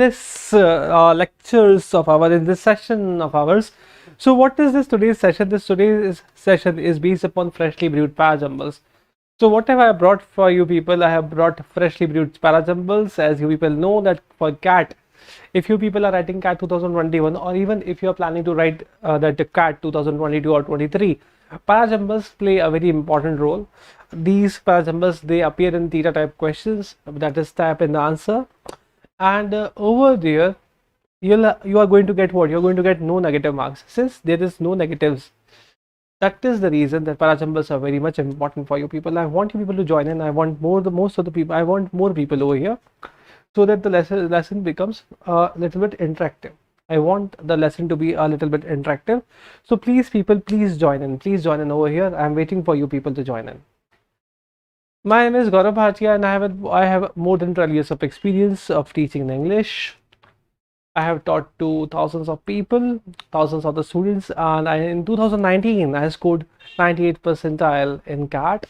This lectures of ours, in this session of ours. So what is this today's session? Today's session is based upon freshly brewed para jumbles. So what have I brought for you people? I have brought freshly brewed para jumbles. As you people know that for CAT, if you people are writing CAT 2021, or even if you are planning to write that CAT 2022 or 23, para jumbles play a very important role. These para jumbles, they appear in theta type questions, that is type in the answer, and over there you are going to get what? You're going to get no negative marks. Since there is no negatives, that is the reason that para jumbles are very much important for you people. I want you people to join in. I want most of the people, I want more people over here, so that the lesson becomes a little bit interactive. I want the lesson to be a little bit interactive. So please people, please join in. Please join in over here. I'm waiting for you people to join in. My name is Gaurav Bhatia, and I have more than 12 years of experience of teaching English. I have taught to thousands of people, thousands of the students, and in 2019 I scored 98th percentile in CAT.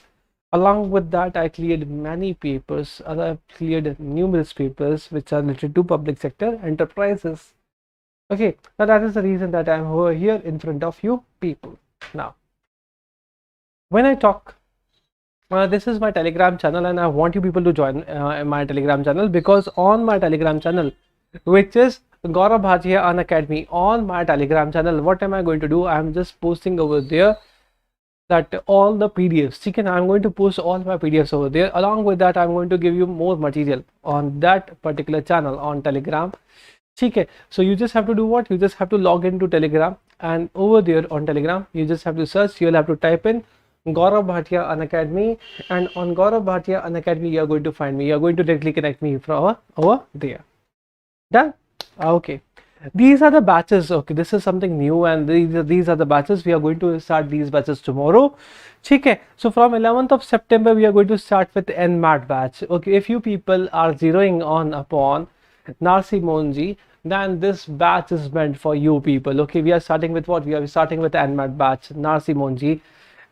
Along with that, I cleared many papers. I cleared numerous papers which are related to public sector enterprises. Okay, now that is the reason that I'm over here in front of you people. Now, when I talk, this is my Telegram channel, and I want you people to join my Telegram channel, because on my Telegram channel, which is Gaurav Bhatia Unacademy, on my Telegram channel, what am I going to do? I'm just posting over there that all the PDFs. I'm going to post all my PDFs over there. Along with that, I'm going to give you more material on that particular channel on Telegram. So you just have to do what? You just have to log into Telegram, and over there on Telegram, you just have to search. You'll have to type in Gaurav Bhatia Unacademy, and on Gaurav Bhatia Unacademy, you are going to find me. You are going to directly connect me from over there. Done? Okay. These are the batches. Okay, this is something new, and these are the batches. We are going to start these batches tomorrow. So from 11th of September, we are going to start with NMAT batch. Okay, if you people are zeroing on upon Narsi Monji, then this batch is meant for you people. Okay, we are starting with what? We are starting with NMAT batch, Narsi Monji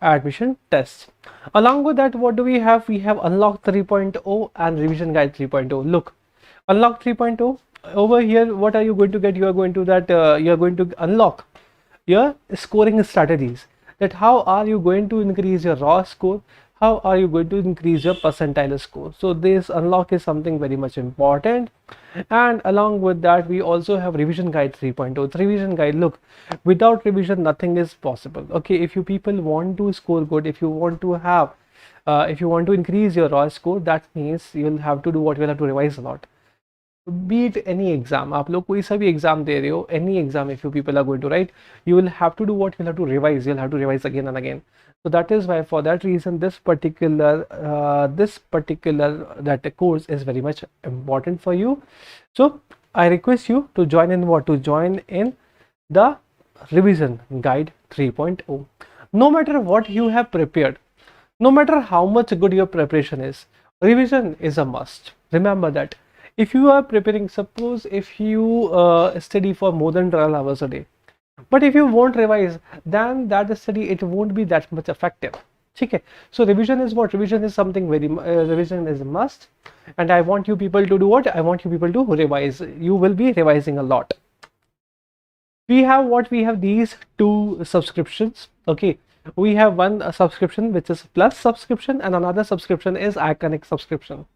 admission test. Along with that, what do we have? We have Unlock 3.0 and Revision Guide 3.0. Look, Unlock 3.0, over here, what are you going to get? You are going to unlock your scoring strategies. That how are you going to increase your raw score? How are you going to increase your percentile score? So this unlock is something very much important. And along with that, we also have Revision Guide 3.0. Revision Guide, look, without revision, nothing is possible. Okay, if you people want to score good, if you want to have, if you want to increase your raw score, that means you'll have to do what? You'll have to revise a lot. Be it any exam, आप लोग कोई सा भी exam दे रहे हो, any exam, if you people are going to write, you will have to do what? You'll have to revise. You'll have to revise again and again. So that is why, for that reason, this particular that course is very much important for you. So I request you to join in what? To join in the Revision Guide 3.0. No matter what you have prepared, no matter how much good your preparation is, revision is a must. Remember that. If you are preparing, suppose if you study for more than 12 hours a day, but if you won't revise, then that study, it won't be that much effective. Okay, so revision is what? Revision is something very, revision is a must, and I want you people to do what? I want you people to revise. You will be revising a lot. We have what? We have these two subscriptions. Okay, we have one subscription which is Plus subscription, and another subscription is Iconic subscription.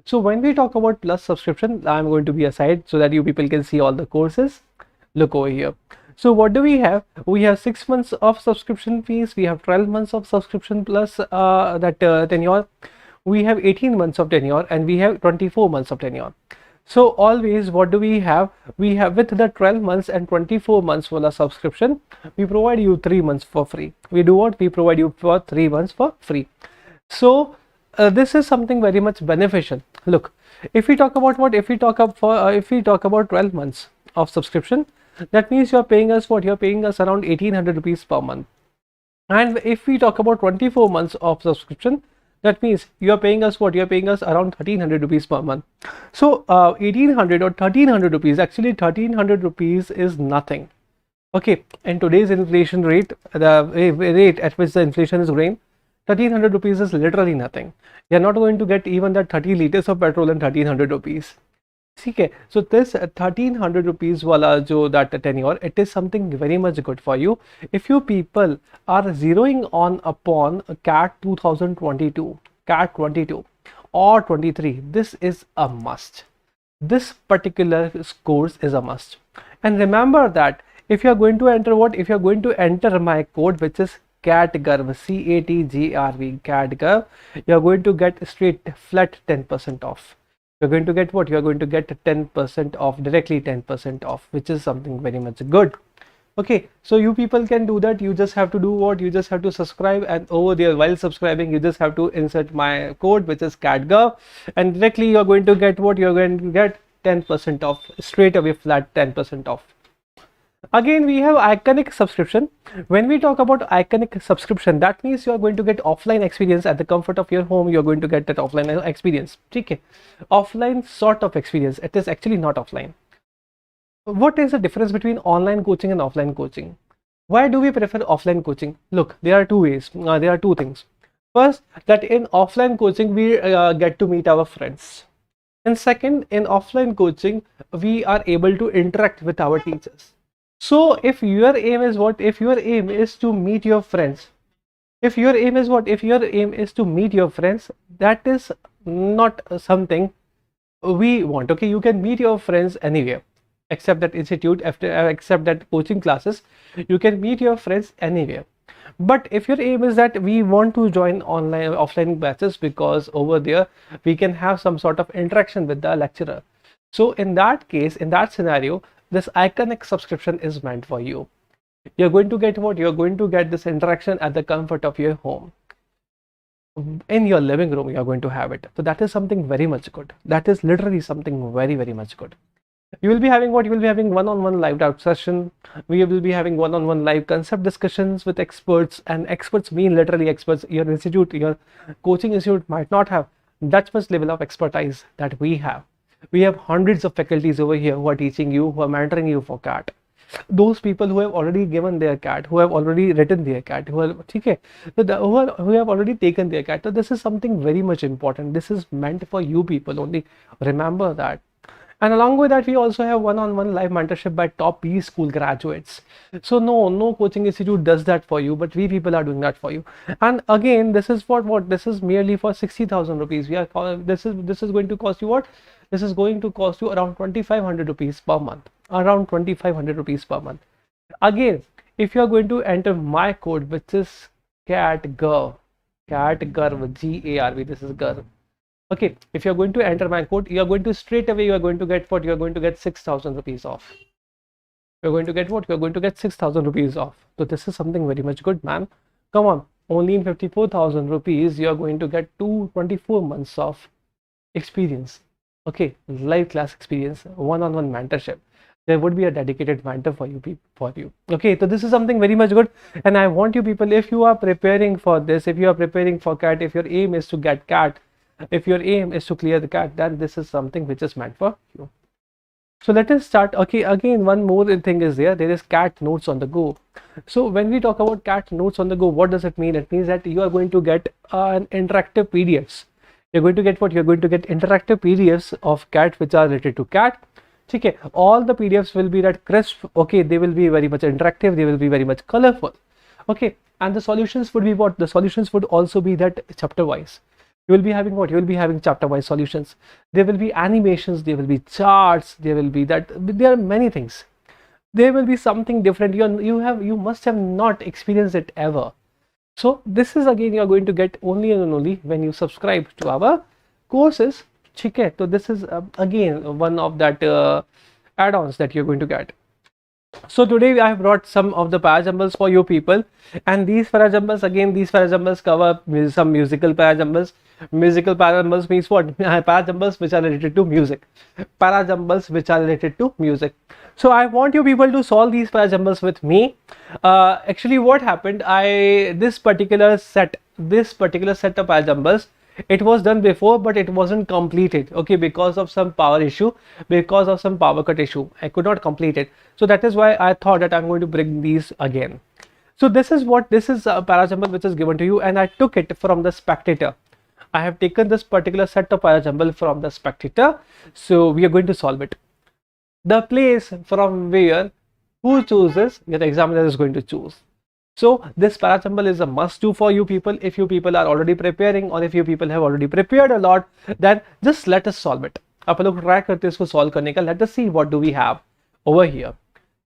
So when we talk about Plus subscription, I'm going to be aside so that you people can see all the courses. Look over here. So what do we have? We have 6 months of subscription fees. We have 12 months of subscription plus tenure. We have 18 months of tenure, and we have 24 months of tenure. So always, what do we have? We have, with the 12 months and 24 months for the subscription, we provide you 3 months for free. We do what? We provide you for 3 months for free. So this is something very much beneficial. Look, if we talk about what? If we talk about 12 months of subscription, that means you are paying us what? You are paying us around 1800 rupees per month. And if we talk about 24 months of subscription, that means you are paying us what? You are paying us around 1300 rupees per month. So 1800 or 1300 rupees, actually 1300 rupees is nothing. Okay, and today's inflation rate, the rate at which the inflation is growing, 1300 rupees is literally nothing. You are not going to get even that 30 liters of petrol in 1300 rupees. Okay, so this 1300 rupees wala jo that tenure, it is something very much good for you. If you people are zeroing on upon CAT 2022, CAT 22 or 23, this is a must. This particular course is a must. And remember that if you are going to enter what? If you are going to enter my code, which is CATGARV, CATGRV, CATGARV, you are going to get straight flat 10% off. You're going to get what? You're going to get 10% off, directly 10% off, which is something very much good. Okay, so you people can do that. You just have to do what? You just have to subscribe, and over there, while subscribing, you just have to insert my code, which is CATGARV, and directly you're going to get what? You're going to get 10% off, straight away, flat 10% off. Again, we have iconic subscription. When we talk about iconic subscription, that means you are going to get offline experience at the comfort of your home. You're going to get that offline experience. Okay, offline sort of experience. It is actually not offline. What is the difference between online coaching and offline coaching? Why do we prefer offline coaching? Look, there are two ways. There are two things. First, that in offline coaching we get to meet our friends, and second, in offline coaching we are able to interact with our teachers. So if your aim is what? If your aim is to meet your friends, if your aim is what? If your aim is to meet your friends, that is not something we want. Okay, you can meet your friends anywhere except that institute, except that coaching classes. You can meet your friends anywhere. But if your aim is that we want to join online offline classes because over there we can have some sort of interaction with the lecturer, so in that case, in that scenario, this iconic subscription is meant for you. You're going to get what? You're going to get this interaction at the comfort of your home. In your living room, you're going to have it. So that is something very much good. That is literally something very, very much good. You will be having what? You will be having one-on-one live doubt session. We will be having one-on-one live concept discussions with experts, and experts mean literally experts. Your institute, your coaching institute might not have that much level of expertise that we have. We have hundreds of faculties over here who are teaching you, who are mentoring you for CAT. Those people who have already given their CAT, who have already written their CAT, who have already taken their CAT. So this is something very much important. This is meant for you people only. Remember that. And along with that, we also have one-on-one live mentorship by top B school graduates. So no coaching institute does that for you, but we people are doing that for you. And again, this is for what? This is merely for 60,000 rupees. This is going to cost you what? This is going to cost you around 2,500 rupees per month. Around 2,500 rupees per month. Again, if you are going to enter my code, which is CATGARV, GARV, this is GARV. Okay, if you're going to enter my code, you're going to straight away, you're going to get what? You're going to get 6,000 rupees off. You're going to get what? You're going to get 6,000 rupees off. So this is something very much good, man. Come on, only in 54,000 rupees, you're going to get 24 months of experience. Okay, live class experience, one-on-one mentorship. There would be a dedicated mentor for you. Okay, so this is something very much good, and I want you people, if you are preparing for this, if you are preparing for CAT, if your aim is to get CAT, if your aim is to clear the CAT, then this is something which is meant for you. So let us start. Okay, again, one more thing is there. There is CAT notes on the go. So when we talk about CAT notes on the go, what does it mean? It means that you are going to get an interactive PDFs. You're going to get what? You're going to get interactive PDFs of CAT which are related to CAT. Okay, all the PDFs will be that crisp. Okay, they will be very much interactive. They will be very much colorful. Okay, and the solutions would be what? The solutions would also be that chapter wise. You will be having what? You will be having chapter wise solutions. There will be animations. There will be charts. There will be that. There are many things. There will be something different. You must have not experienced it ever. So this is again, you are going to get only and only when you subscribe to our courses. Okay, so this is again one of that add-ons that you're going to get. So today I have brought some of the para jumbles for you people, and these para jumbles, again, these para jumbles cover some musical para jumbles. Musical para jumbles means what? Para jumbles which are related to music. Para jumbles which are related to music. So I want you people to solve these para jumbles with me. Actually, what happened? This particular set of para jumbles, it was done before, but it wasn't completed. Okay, because of some power issue, because of some power cut issue, I could not complete it. So that is why I thought that I'm going to bring these again. So this is a para jumble which is given to you, and I took it from the Spectator. I have taken this particular set of para jumble from the spectator. So we are going to solve it. The place from where who chooses, the examiner is going to choose. So this para jumble is a must do for you people. If you people are already preparing, or if you people have already prepared a lot, then just let us solve it. अपन लोग try करते हैं इसको solve करने का. Let us see what do we have over here.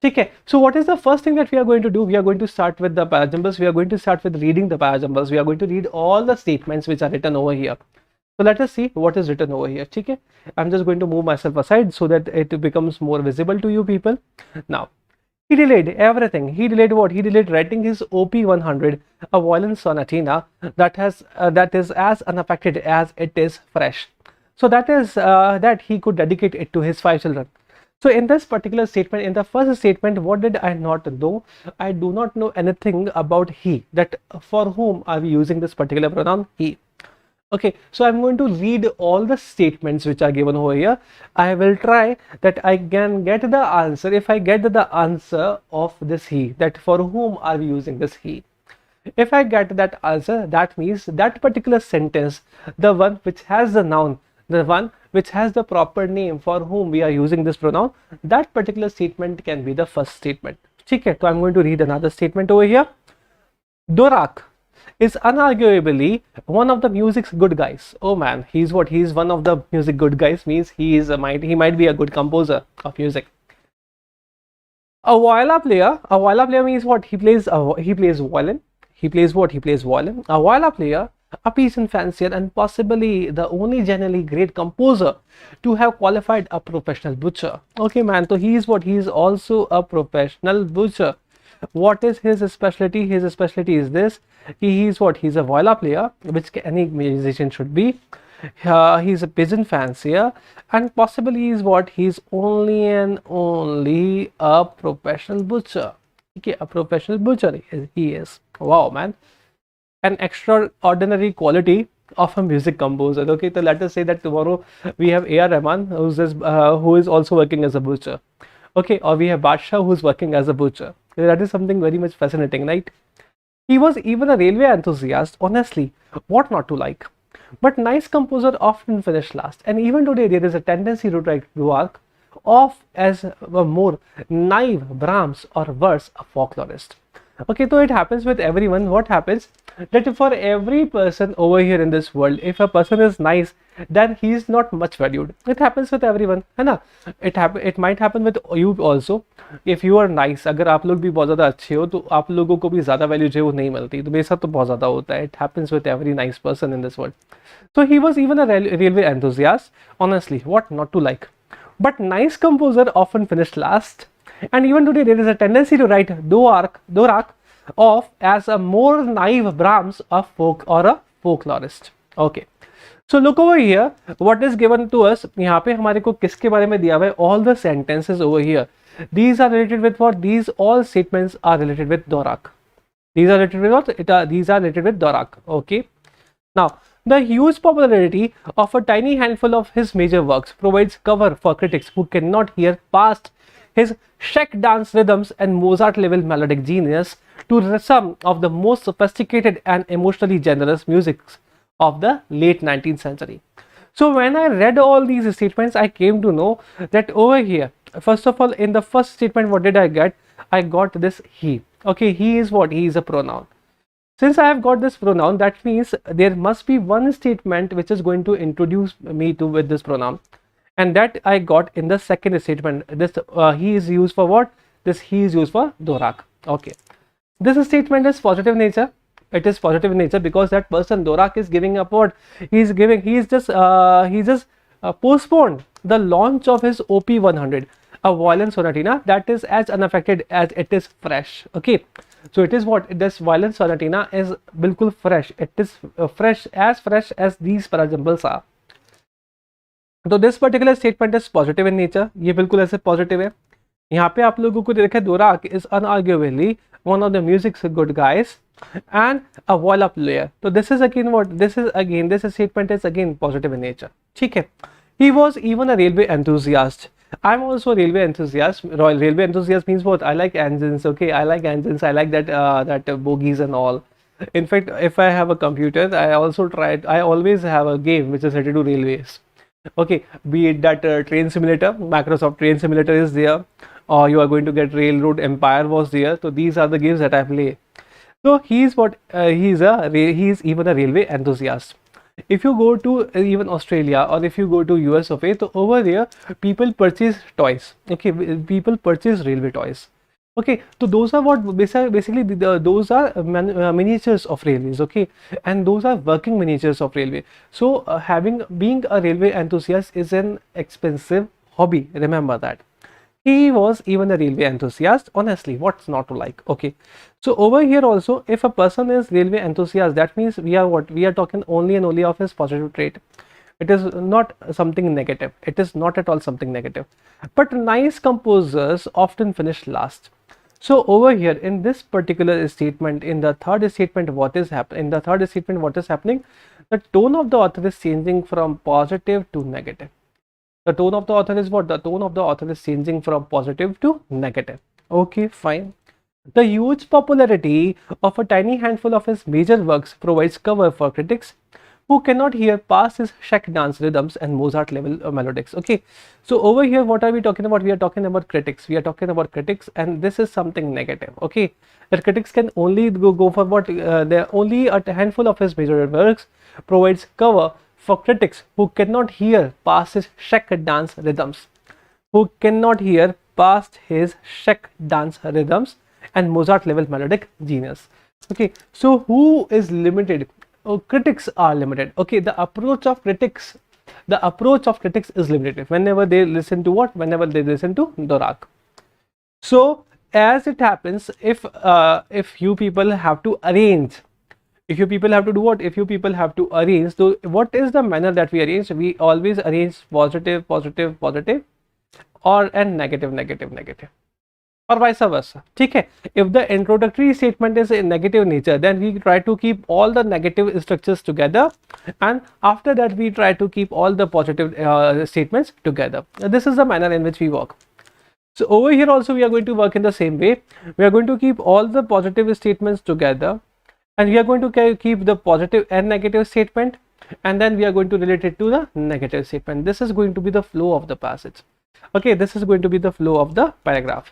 ठीक है. So what is the first thing that we are going to do? We are going to start with the para jumbles. We are going to start with reading the para jumbles. We are going to read all the statements which are written over here. So let us see what is written over here. ठीक है. I'm just going to move myself aside so that it becomes more visible to you people. Now, he delayed everything. He delayed what? He delayed writing his OP100, a violin sonatina that is as unaffected as it is fresh. So that is that he could dedicate it to his 5 children. So in this particular statement, in the first statement, what did I not know? I do not know anything about he. That for whom are we using this particular pronoun he? Okay, so I'm going to read all the statements which are given over here. I will try that I can get the answer. If I get the answer of this he, that for whom are we using this he? If I get that answer, that means that particular sentence, the one which has the noun, the one which has the proper name for whom we are using this pronoun, that particular statement can be the first statement. Okay, so I'm going to read another statement over here. Dorak is unarguably one of the music's good guys. Oh man, he's what? He's one of the music good guys, means he might be a good composer of music. A viola player means what? He plays violin. He plays what? He plays violin. A viola player, a peasant fancier, and possibly the only genuinely great composer to have qualified a professional butcher. Okay man, so he is what? He is also a professional butcher. What is his specialty? His specialty is this. He is what? He's a viola player, which any musician should be. He's a peasant fancier, and possibly is what? He's only a professional butcher. Okay, a professional butcher he is. Wow man, an extraordinary quality of a music composer. Okay, so let us say that tomorrow we have A.R. Rahman, who is also working as a butcher. Okay, or we have Badshah, who's working as a butcher. That is something very much fascinating, right? He was even a railway enthusiast. Honestly, what not to like? But nice composer often finish last, and even today there is a tendency to write Dvorak off as a more naive Brahms or worse, a folklorist. Okay, so it happens with everyone. What happens that for every person over here in this world, if a person is nice, then he is not much valued. It happens with everyone, है ना? It might happen with you also. If you are nice, अगर आप लोग भी बहुत ज़्यादा अच्छे हो, तो आप लोगों को भी ज़्यादा वैल्यू जो है वो नहीं मिलती. तो मेरे साथ तो बहुत ज़्यादा होता है. It happens with every nice person in this world. So he was even a railway enthusiast. Honestly, what not to like? But nice composer often finished last, and even today there is a tendency to write Dvorak off as a more naive Brahms, a folklorist. Okay, so look over here. What is given to us? यहाँ पे हमारे को किसके बारे में दिया हुआ है? All the sentences over here. These are related with what? These all statements are related with Dvorak. These are related with what? These are related with Dvorak. Okay. Now, the huge popularity of a tiny handful of his major works provides cover for critics who cannot hear past his Czech dance rhythms and Mozart-level melodic genius to some of the most sophisticated and emotionally generous musics of the late 19th century. So when I read all these statements, I came to know that over here, first of all, in the first statement, what did I get? I got this he. Okay, he is what? He is a pronoun. Since I have got this pronoun, that means there must be one statement which is going to introduce me to with this pronoun, and that I got in the second statement. This he is used for what? This he is used for Dvorak. Okay, this statement is positive nature. It is positive in nature because that person Dvorak is giving up what? He is just postponed the launch of his OP100, a violin sonatina that is as unaffected as it is fresh. Okay, so it is what? This violin sonatina is bilkul fresh. It is fresh as these para jumbles are. तो this particular statement is positive in nature. ये बिल्कुल ऐसे positive है. यहाँ पे आप लोगों को देखा Dvorak is unarguably one of the music's good guys and a viola player. So this is again what? This statement is again positive in nature. ठीक है. He was even a railway enthusiast. I'm also a railway enthusiast. Railway enthusiast means what? I like engines. Okay, I like engines. I like that bogies and all. In fact, if I have a computer, I always have a game which is related to railways. Okay, be it that train simulator, Microsoft Train Simulator is there, or you are going to get Railroad Empire was there. So these are the games that I play. So he's even a railway enthusiast. If you go to even Australia, or if you go to US of A, so over there people purchase toys. Okay, people purchase railway toys. Okay, so those are what basically those are miniatures of railways. Okay, and those are working miniatures of railway. So having being a railway enthusiast is an expensive hobby. Remember that. He was even a railway enthusiast. Honestly, what's not to like? Okay, so over here also, if a person is railway enthusiast, that means we are talking only and only of his positive trait. It is not something negative. It is not at all something negative. But nice composers often finish last. So over here in this particular statement, in the third statement, what is happening? The tone of the author is changing from positive to negative. The tone of the author is what? The tone of the author is changing from positive to negative. Okay, fine. The huge popularity of a tiny handful of his major works provides cover for critics who cannot hear past his Czech dance rhythms and Mozart level melodics. Okay, so over here, what are we talking about? We are talking about critics. And this is something negative. Okay, the critics can only go for what? There only a handful of his major works provides cover for critics who cannot hear past his Czech dance rhythms, and Mozart level melodic genius. Okay, so who is limited? Oh, critics are limited. Okay, the approach of critics is limited whenever they listen to what? Whenever they listen to Dvorak. So as it happens, if you people have to arrange, if you people have to do what? If you people have to arrange, so what is the manner that we arrange? We always arrange positive, positive, positive, or and negative, negative, negative, or vice versa. Okay, if the introductory statement is in negative nature, then we try to keep all the negative structures together, and after that we try to keep all the positive statements together. This is the manner in which we work. So over here also we are going to work in the same way. We are going to keep all the positive statements together, and we are going to keep the positive and negative statement, and then we are going to relate it to the negative statement. This is going to be the flow of the passage. Okay, this is going to be the flow of the paragraph.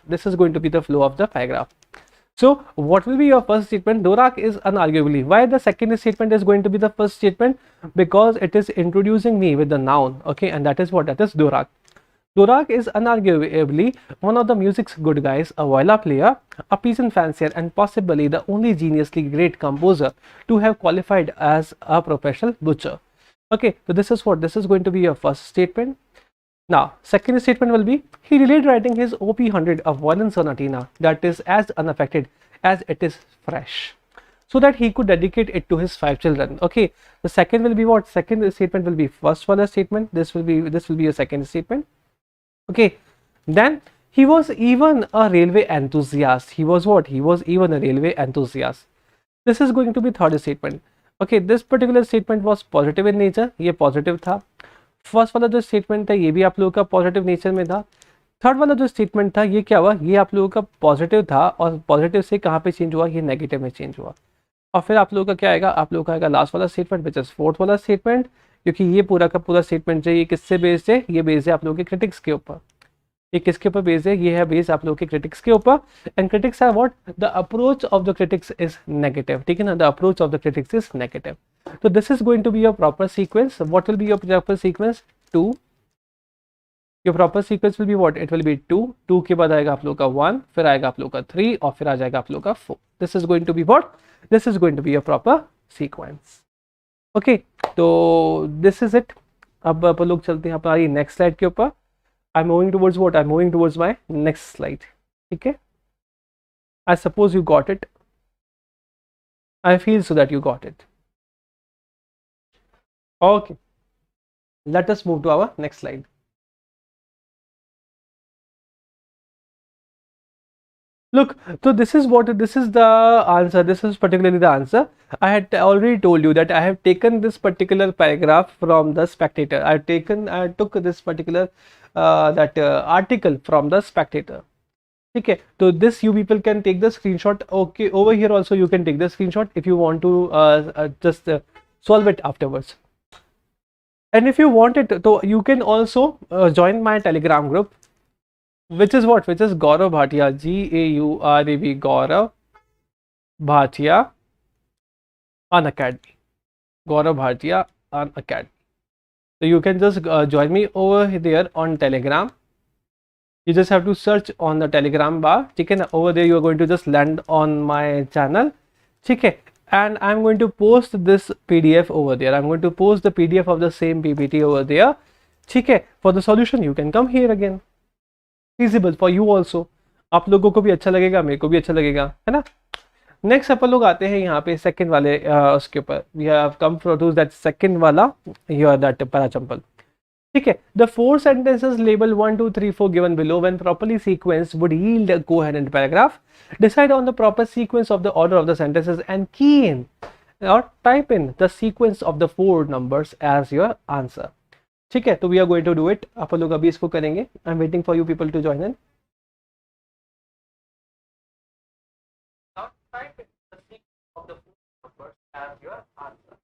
So what will be your first statement? Dvorak is unarguably. Why the second statement is going to be the first statement? Because it is introducing me with the noun. Okay, and that is what? That is Dvorak. Dvorak is unarguably one of the music's good guys, a viola player, a peasant fancier, and possibly the only geniusly great composer to have qualified as a professional butcher. Okay, so this is what? This is going to be your first statement. Now, second statement will be, he delayed writing his OP 100 of Violin Sonatina, that is as unaffected as it is fresh, so that he could dedicate it to his 5 children. Okay, the second will be what? Second statement will be first for the statement. This will be a second statement. Okay, then he was even a railway enthusiast. He was what? He was even a railway enthusiast. This is going to be third statement. Okay, this particular statement was positive in nature. ये positive था. First वाला जो statement था ये भी आप लोगों का पॉजिटिव नेचर में था. थर्ड वाला जो स्टेटमेंट था ये क्या हुआ? ये आप लोगों का पॉजिटिव था, और पॉजिटिव से कहाँ पे चेंज हुआ? ये नेगेटिव में चेंज हुआ. और फिर आप लोगों का क्या आएगा? आप लोगों का आएगा लास्ट वाला स्टेटमेंट विच इज फोर्थ वाला स्टेटमेंट, क्योंकि ये पूरा का पूरा स्टेटमेंट जो ये किससे बेस्ड है? ये बेस्ड है आप लोगों के क्रिटिक्स के ऊपर. ये किसके ऊपर बेस्ड है? ये है बेस्ड आप लोगों के क्रिटिक्स के ऊपर. And critics are what? The approach of the critics is negative. ठीक है ना? The approach of the critics is negative. So this is going to be your proper sequence. What will be your proper sequence? 2. Your proper sequence will be what? It will be 2. 2 के बाद आएगा आप लोग का 1, फिर आएगा आप लोग का 3, और फिर आ जाएगा आप लोग का 4. This is going to be what? This is going to be your proper sequence. Okay, तो this is it. अब अपन लोग चलते हैं हमारी next slide के ऊपर. I'm moving towards what? I'm moving towards my next slide. ठीक है? I suppose you got it. I feel so that you got it. Okay, let us move to our next slide. Look, so this is the answer. This is particularly the answer. I had already told you that I have taken this particular paragraph from the Spectator. I took this particular article from the Spectator. ठीक है, तो this you people can take the screenshot. Okay, over here also you can take the screenshot if you want to just solve it afterwards. And if you want it, so you can also join my Telegram group, which is what? Which is Gaurav Bhatia, Gaurav, Gaurav Bhatia Unacademy. Gaurav Bhatia Unacademy. So you can just join me over there on Telegram. You just have to search on the Telegram bar. ठीक है ना, over there you are going to just land on my channel. ठीक है, and I'm going to post this PDF over there. I'm going to post the PDF of the same PPT over there. ठीक है, for the solution you can come here again. Feasible for you also. आप लोगों को भी अच्छा लगेगा, मेरे को भी अच्छा लगेगा, है ना. नेक्स्ट अपन लोग आते हैं यहाँ पे सेकंड वाले उसके ऊपर. We have come to that second वाला योर दैट पैरा जंबल. ठीक है, the 4 sentences label 1, 2, 3, 4 given below when properly sequenced would yield a coherent paragraph. Decide on the proper sequence of the order of the sentences and key in or type in the sequence of the 4 numbers as your answer. ठीक है, तो we are going to do it. अपन लोग अभी इसको करेंगे. I'm waiting for you people to join in. Now type in the sequence of the 4 numbers as your answer.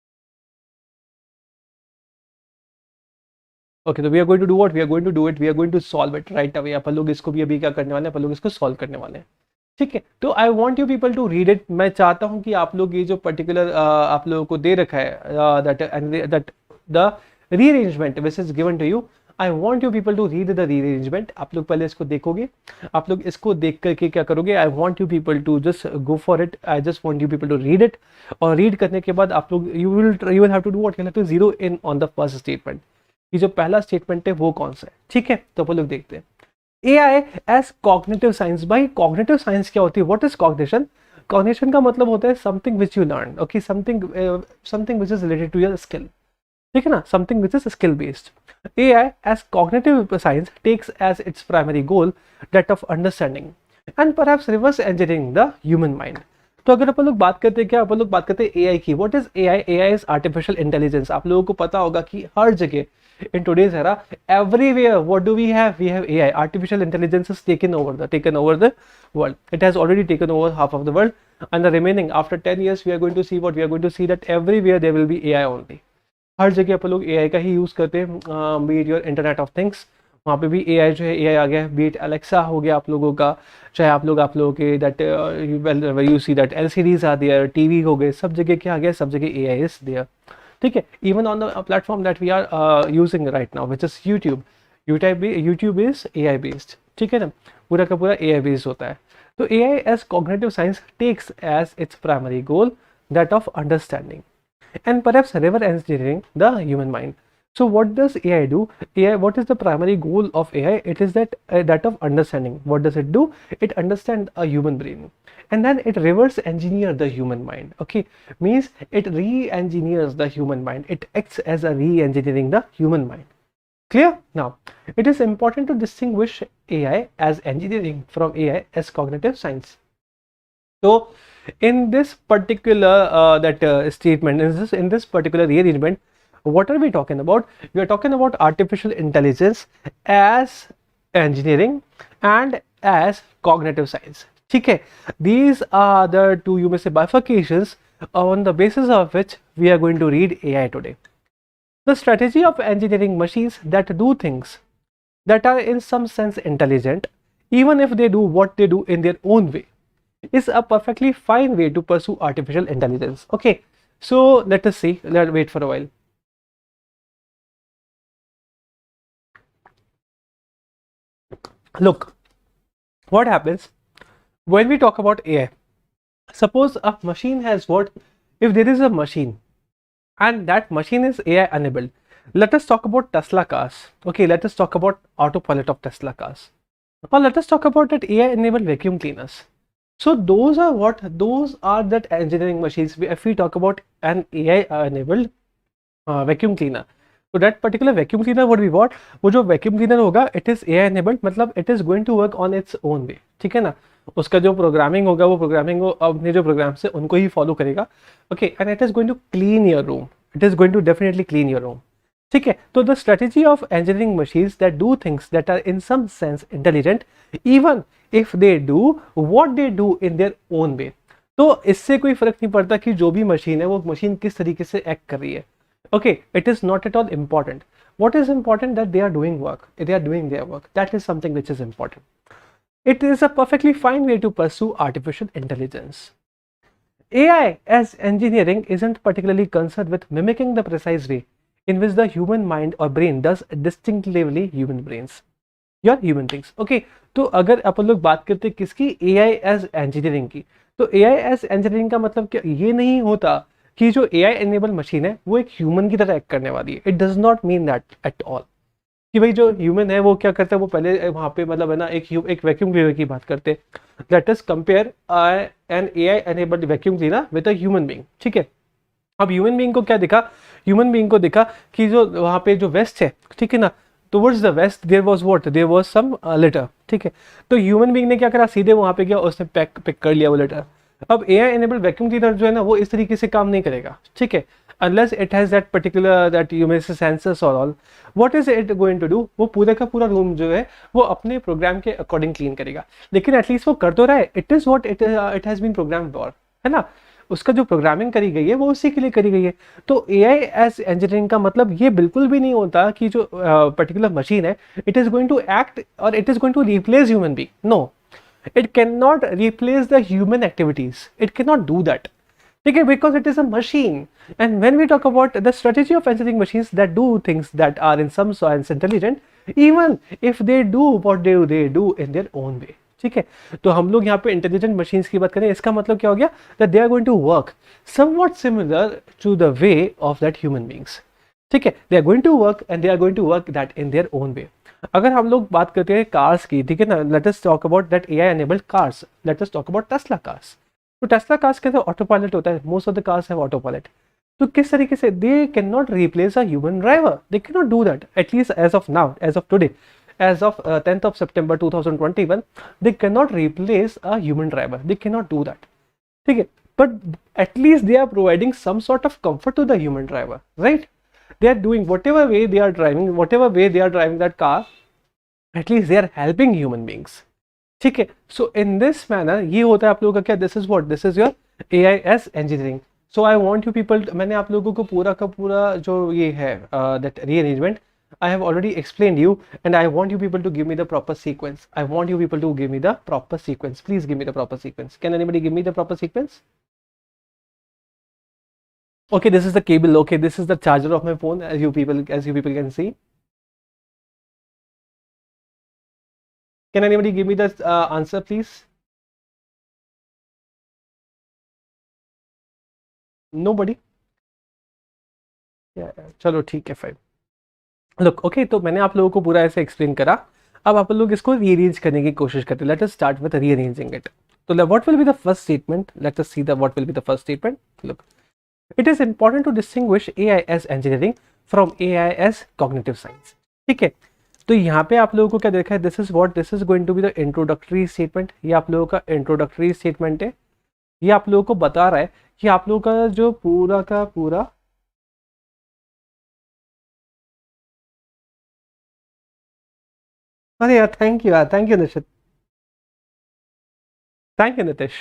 Okay, तो we are going to do what, we are going to do it, we are going to solve it right away. अपन लोग इसको भी अभी क्या करने वाले हैं, अपन लोग इसको सॉल्व करने वाले हैं. ठीक है, तो I want you people to read it. मैं चाहता हूं कि आप लोग ये जो पर्टिकुलर आप लोगों को दे रखा है that the rearrangement which is given to you, I want you people to read the rearrangement. आप लोग पहले इसको देखोगे, आप लोग इसको देख करके क्या करोगे, I want you people to just go for it. I just want you people to read it, और रीड करने के बाद आप लोग you will have to do what, you have to zero in on the first statement. ये जो पहला statement है वो कौन सा है. ठीक है, तो अपन लोग देखते हैं. AI as cognitive science. भाई कॉग्निटिव साइंस क्या होती है, व्हाट इज कॉग्निशन. कॉग्निशन का मतलब होता है something which you learn. Okay, something which is related to your skill. ठीक है ना, something which is skill based. AI as cognitive science takes as its primary goal that of understanding and perhaps reverse engineering the human mind. तो अगर अपन लोग बात करते हैं, क्या अपन लोग बात करते हैं AI की. What is AI. AI is artificial intelligence. आप लोगों को पता होगा कि हर जगह in today's era, everywhere, what do we have? We have AI. Artificial intelligence has taken over the world. It has already taken over half of the world, and the remaining after 10 years we are going to see what we are going to see, that everywhere there will be AI only. हर जगह अपन लोग AI का ही use करते हैं. be it your internet of things, वहाँ पे भी AI जो है AI आ गया. be it Alexa हो गया आप लोगों का, चाहे आप लोगों के that you see that LCDs are there, TV हो गए, सब जगह क्या आ गया, सब जगह AI is there. ठीक है, even on the platform that we are using right now which is YouTube. YouTube is AI based. ठीक है ना, पूरा का पूरा AI बेस्ड होता है. तो AI as cognitive science takes as its primary goal that of understanding and perhaps reverse engineering the human mind. So what does AI do? AI, what is the primary goal of AI? It is that of understanding. What does it do? It understands a human brain, and then it reverse engineer the human mind. Okay, means it re-engineers the human mind. It acts as a re-engineering the human mind. Clear? Now, it is important to distinguish AI as engineering from AI as cognitive science. So, in this particular statement, in this particular rearrangement, what are we talking about? We are talking about artificial intelligence as engineering and as cognitive science. ठीक है, these are the two, you may say, bifurcations on the basis of which we are going to read AI today. The strategy of engineering machines that do things that are in some sense intelligent, even if they do what they do in their own way, is a perfectly fine way to pursue artificial intelligence. Okay, so let us see. Let's wait for a while. Look, what happens when we talk about AI. Suppose a machine has what, if there is a machine and that machine is AI enabled. Let us talk about Tesla cars. Okay, let us talk about autopilot of Tesla cars, or let us talk about that AI enabled vacuum cleaners. So those are what, those are that engineering machines. If we talk about an AI enabled vacuum cleaner, so that particular vacuum cleaner would be what, वो जो vacuum cleaner होगा, it is AI enabled, मतलब it is going to work on its own way. ठीक है ना, उसका जो programming होगा वो प्रोग्रामिंग वो अपने जो प्रोग्राम से उनको ही फॉलो करेगा. Okay, and it is going to clean your room. It is going to definitely clean your room. ठीक है, तो the strategy of engineering machines that do things that are in some sense intelligent, even if they do what they do in their own way. तो इससे कोई फर्क नहीं पड़ता कि जो भी मशीन है वो मशीन किस तरीके से एक्ट कर रही है. Okay, it is not at all important. What is important that they are doing work. They are doing their work. That is something which is important. It is a perfectly fine way to pursue artificial intelligence. AI as engineering isn't particularly concerned with mimicking the precise way in which the human mind or brain does distinctively human brains. Your human things. Okay, तो अगर अपन लोग बात करते हैं किसकी, AI as engineering की, तो AI as engineering का मतलब क्या, ये नहीं होता कि जो AI एनेबल मशीन है वो एक ह्यूमन की तरह एक्ट करने वाली है. It does not mean that at all कि भाई जो ह्यूमन है वो क्या करता है, वो पहले वहाँ पे मतलब है ना एक वैक्यूम क्लीनर की बात करते हैं. Let us compare an AI enabled vacuum cleaner with a human being. ठीक है, अब ह्यूमन बीइंग को क्या दिखा, ह्यूमन बीइंग को दिखा कि जो वहाँ पे जो वेस्ट है, ठीक है ना, towards the west there was what, there was some litter. ठीक है, तो ह्यूमन बीइंग ने क्या करा, सीधे वहाँ पे गया, उसने पिक कर लिया वो लिटर. अब AI एनेबल्ड वैक्यूम क्लीनर जो है ना वो इस तरीके से काम नहीं करेगा. ठीक है, unless it has that particular that you may say sensors or all. What is it going to do? वो पूरे का पूरा रूम जो है वो अपने प्रोग्राम के अकॉर्डिंग क्लीन करेगा, लेकिन एटलीस्ट वो कर तो रहा है. It is what it has been programmed for, है ना. उसका जो प्रोग्रामिंग करी गई है वो उसी के लिए करी गई है. तो AI एज इंजीनियरिंग का मतलब ये बिल्कुल भी नहीं होता कि जो पर्टिकुलर मशीन है it is going to act और it is going to replace human being. No, it cannot replace the human activities. It cannot do that. Okay, because it is a machine. And when we talk about the strategy of engineering machines that do things that are in some sense intelligent, even if they do what they do in their own way. ठीक है, तो हम लोग यहाँ पे intelligent machines की बात करें, इसका मतलब क्या हो गया, that they are going to work somewhat similar to the way of that human beings. ठीक है, they are going to work and they are going to work that in their own way. अगर हम लोग बात करते हैं cars की, ठीक है ना, let us talk about that AI enabled cars. Let us talk about Tesla cars. तो टेस्ला कार्स के अंदर ऑटो पायलट होता है, most of the cars have auto pilot. तो किस तरीके से they can not replace a human driver, they can not do that, at least as of now, as of today, as of 10th of September 2021, they can not replace a human driver, they can not do that. ठीक है, but at least they are providing some sort of comfort to the human driver, right. They are doing whatever way they are driving that car, at least they are helping human beings. ठीक है, so in this manner ये होता है आप लोगों का क्या, this is your AI as engineering. So I want you people, मैंने आप लोगों को पूरा का पूरा जो ये है that rearrangement I have already explained you, and I want you people to give me the proper sequence. I want you people to give me the proper sequence. Please give me the proper sequence. Can anybody give me the proper sequence? Okay, this is the cable. Okay, this is the charger of my phone, as you people can see. Can anybody give me the answer, please? Nobody. चलो ठीक है, fine. Look, okay, तो मैंने आप लोगों को पूरा ऐसे एक्सप्लेन करा. अब आप लोग इसको रीअरेंज करने की कोशिश करते हैं. Let us start with rearranging it. तो what will be the first statement? Let us see the what will be the first statement. Look, it is important to distinguish AI as engineering from AI as cognitive science. ठीक है, तो यहाँ पे आप लोगों को क्या देखा है, this is going to be the introductory statement. ये आप लोगों का introductory statement है. ये आप लोगों को बता रहा है कि आप लोगों का जो पूरा का पूरा अरे यार, thank you Nishit, thank you Nitish.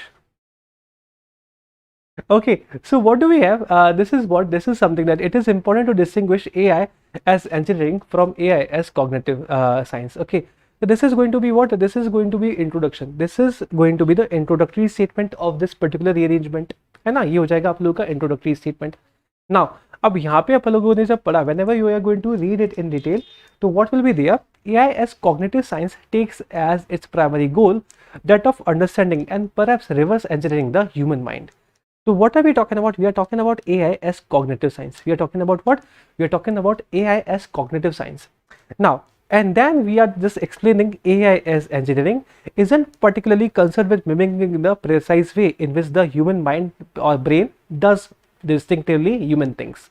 Okay, so what do we have? This is something that it is important to distinguish AI as engineering from AI as cognitive science. Okay, so this is going to be what? This is going to be introduction. This is going to be the introductory statement of this particular rearrangement. है ना, ये हो जाएगा आप लोगों का introductory statement. Now, अब यहाँ पे आप लोगों ने जब पढ़ा, whenever you are going to read it in detail, तो what will be there? AI as cognitive science takes as its primary goal that of understanding and perhaps reverse engineering the human mind. So what are we talking about? We are talking about AI as cognitive science. We are talking about what? We are talking about AI as cognitive science. Now, and then we are just explaining AI as engineering isn't particularly concerned with mimicking the precise way in which the human mind or brain does distinctively human things.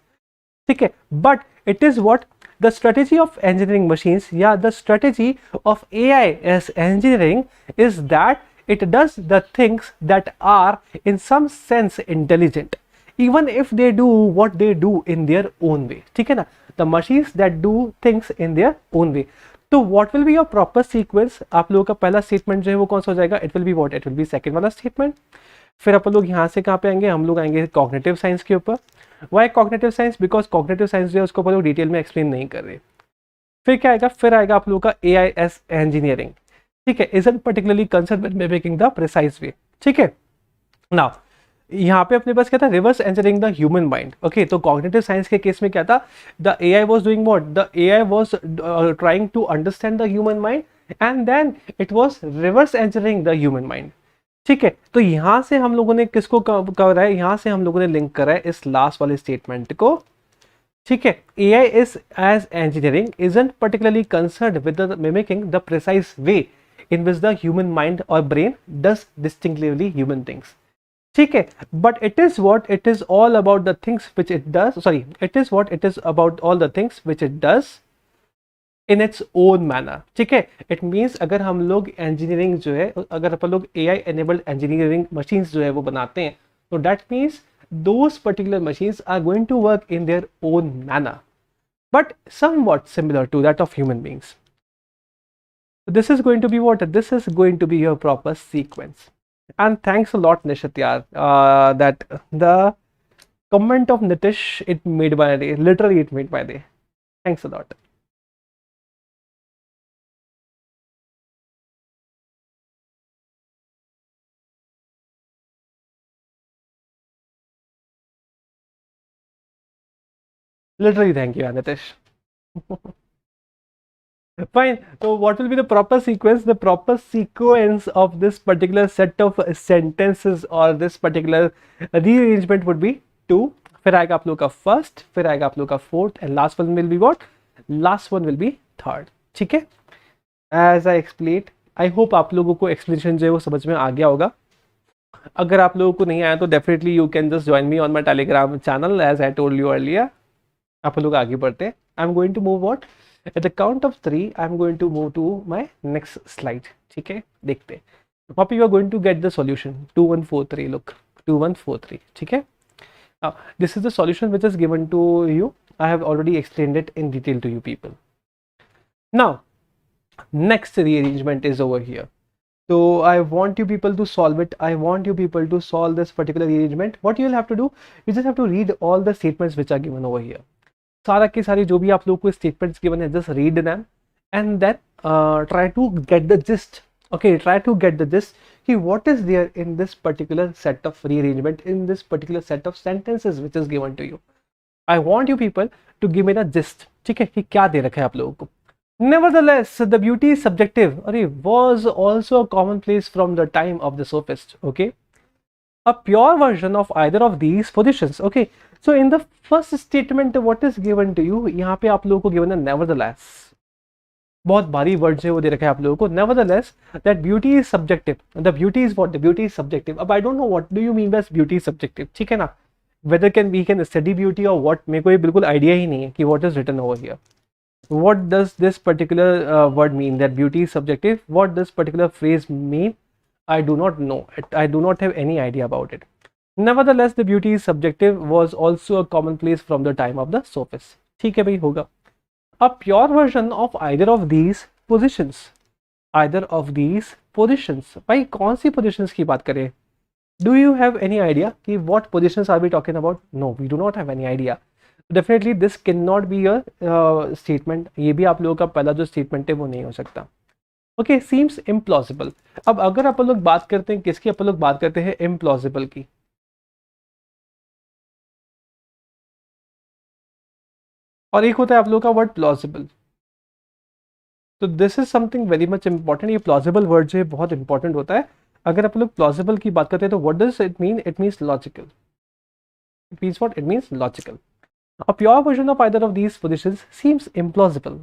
Okay, but it is what? The strategy of engineering machines, yeah, the strategy of AI as engineering is that it does the things that are in some sense intelligent, even if they do what they do in their own way. ठीक है ना, the machines that do things in their own way. तो what will be your proper sequence, आप लोगों का पहला statement जो है वो कौन सा हो जाएगा, it will be what, it will be second वाला स्टेटमेंट। फिर अपन लोग यहाँ से कहाँ पे आएंगे, हम लोग आएंगे कॉग्निटिव साइंस के ऊपर। Why cognitive science, because cognitive science जो है उसको अपन लोग डिटेल में एक्सप्लेन नहीं कर रहे। फिर क्या आएगा, फिर आएगा आप लोगों का AIS इंजीनियरिंग, ठीक है, isn't particularly concern with making the precise way, ठीक है। नाउ यहाँ पे अपने पास क्या था, reverse engineering the human mind. Okay, तो कॉग्निटिव साइंस के केस में क्या था, the AI was doing what, the AI was trying to understand the human mind and then it was reverse engineering the human mind, ठीक है। तो यहाँ से हम लोगों ने किसको करा है, यहाँ से हम लोगों ने लिंक करा है इस लास्ट वाले स्टेटमेंट को, ठीक है। AI is as engineering isn't particularly concerned with the mimicking the precise way in which the human mind or brain does distinctively human things, ठीक है। But it is what it is all about the things which it does, sorry, it is what it is about all the things which it does in its own manner, ठीक है। It means अगर हम लोग engineering जो है, अगर अपन लोग AI enabled engineering machines जो है वो बनाते हैं, तो that means those particular machines are going to work in their own manner, but somewhat similar to that of human beings. This is going to be what? This is going to be your proper sequence. And thanks a lot, Nishit, yaar, that the comment of Nitish, it made my day. Literally, it made my day. Thanks a lot. Literally, thank you, Nitish. Fine. So, what will be the proper sequence? The proper sequence of this particular set of sentences or this particular rearrangement would be 2. फिर आएगा आप लोग का first, फिर आएगा आप लोग का fourth, and last one will be what, last one will be third, ठीक है। As I explain, I hope आप लोगों को एक्सप्लेनेशन जो है वो समझ में आ गया होगा। अगर आप लोगों को नहीं आया तो definitely you can just join me on my Telegram channel as I told you earlier. आप लोग आगे बढ़ते हैं। I am going to move what, at the count of 3 I am going to move to my next slide, ठीक है। देखते हैं वहाँ पे you are going to get the solution 2143, look 2143, ठीक है। This is the solution which is given to you. I have already explained it in detail to you people. Now, next rearrangement is over here. So I want you people to solve it. I want you people to solve this particular rearrangement. What you will have to do, you just have to read all the statements which are given over here. सारा की सारी जो भी आप लोगों को statements given है, just read them and then try to get the gist. Okay, try to get the gist कि what is there in this particular set of rearrangement, in this particular set of sentences which is given to you. I want you people to give me the gist, ठीक है, कि क्या दे रखा है आप लोगों को। Nevertheless, the beauty is subjective. अरे was also a commonplace from the time of the sophist. Okay, a pure version of either of these positions. Okay, so in the first statement, what is given to you? यहाँ पे आप लोगों को given है nevertheless. बहुत भारी word है वो दे रखा है आप लोगों को। Nevertheless, that beauty is subjective. The beauty is what? The beauty is subjective. अब I don't know what do you mean by beauty is subjective, ठीक है ना। Whether we can study beauty or what, मेरे को ये बिल्कुल idea ही नहीं है कि what is written over here. What does this particular word mean? That beauty is subjective. What does particular phrase mean? I do not know. I do not have any idea about it. Nevertheless, the beauty is subjective was also a commonplace from the time of the sophists. ठीक है भाई, होगा। A pure version of either of these positions. Either of these positions. भाई कौन सी positions की बात करें? Do you have any idea कि what positions are we talking about? No, we do not have any idea. Definitely this cannot be a statement. ये भी आप लोगों का पहला जो statement है वो नहीं हो सकता। Okay, seems implausible. अब अगर अपन लोग बात करते हैं किसकी, अपन लोग बात करते हैं implausible की। और एक होता है आप लोगों का वर्ड प्लॉजिबल। तो this is something very much important. ये प्लॉजिबल वर्ड जो है बहुत इंपॉर्टेंट होता है। अगर आप लोग प्लॉजिबल की बात करते हैं तो what does it mean? It means logical. It means what? It means logical. A pure version of either of these positions seems implausible.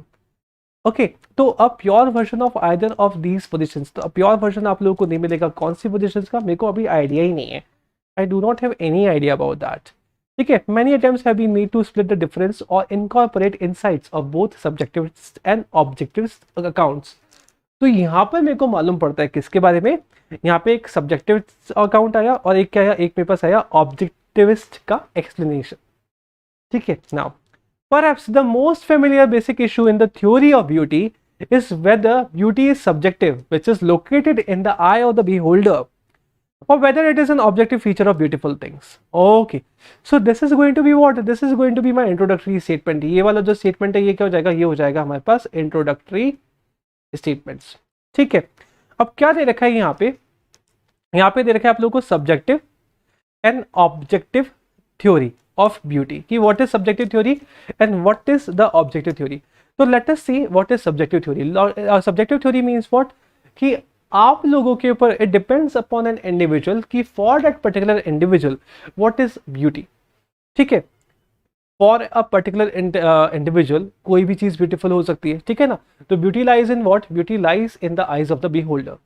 Okay, तो a pure version of either of these positions, तो a pure version आप लोगों को नहीं मिलेगा। कौन सी positions का मेरे को अभी आइडिया ही नहीं है। I do not have any idea about that. ठीक है, many attempts have been made to split the difference or incorporate insights of both subjectivist and objectivist accounts. तो यहाँ पर मेरे को मालूम पड़ता है किसके बारे में, यहाँ पे एक सब्जेक्टिविस्ट अकाउंट आया और एक क्या आया, एक मेरे पास आया ऑब्जेक्टिविस्ट का एक्सप्लेनेशन। ठीक है, now perhaps the most familiar basic issue in the theory of beauty is whether beauty is subjective, which is located in the eye of the beholder, or whether it is an objective feature of beautiful things. Okay, so this is going to be what? This is going to be my introductory statement. ये वाला जो statement है ये क्या हो जाएगा? ये हो जाएगा हमारे पास introductory statements. ठीक है, अब क्या दे रखा है यहाँ पे? यहाँ पे दे रखा है आप लोगों को subjective and objective theory of beauty. कि what is subjective theory and what is the objective theory. So let us see what is subjective theory. Subjective theory means what? कि आप लोगों के ऊपर it depends upon an individual कि for that particular individual what is beauty. ठीक है, for a particular individual कोई भी चीज ब्यूटीफुल हो सकती है. ठीक है ना, तो beauty lies in what? Beauty lies in the eyes of the beholder.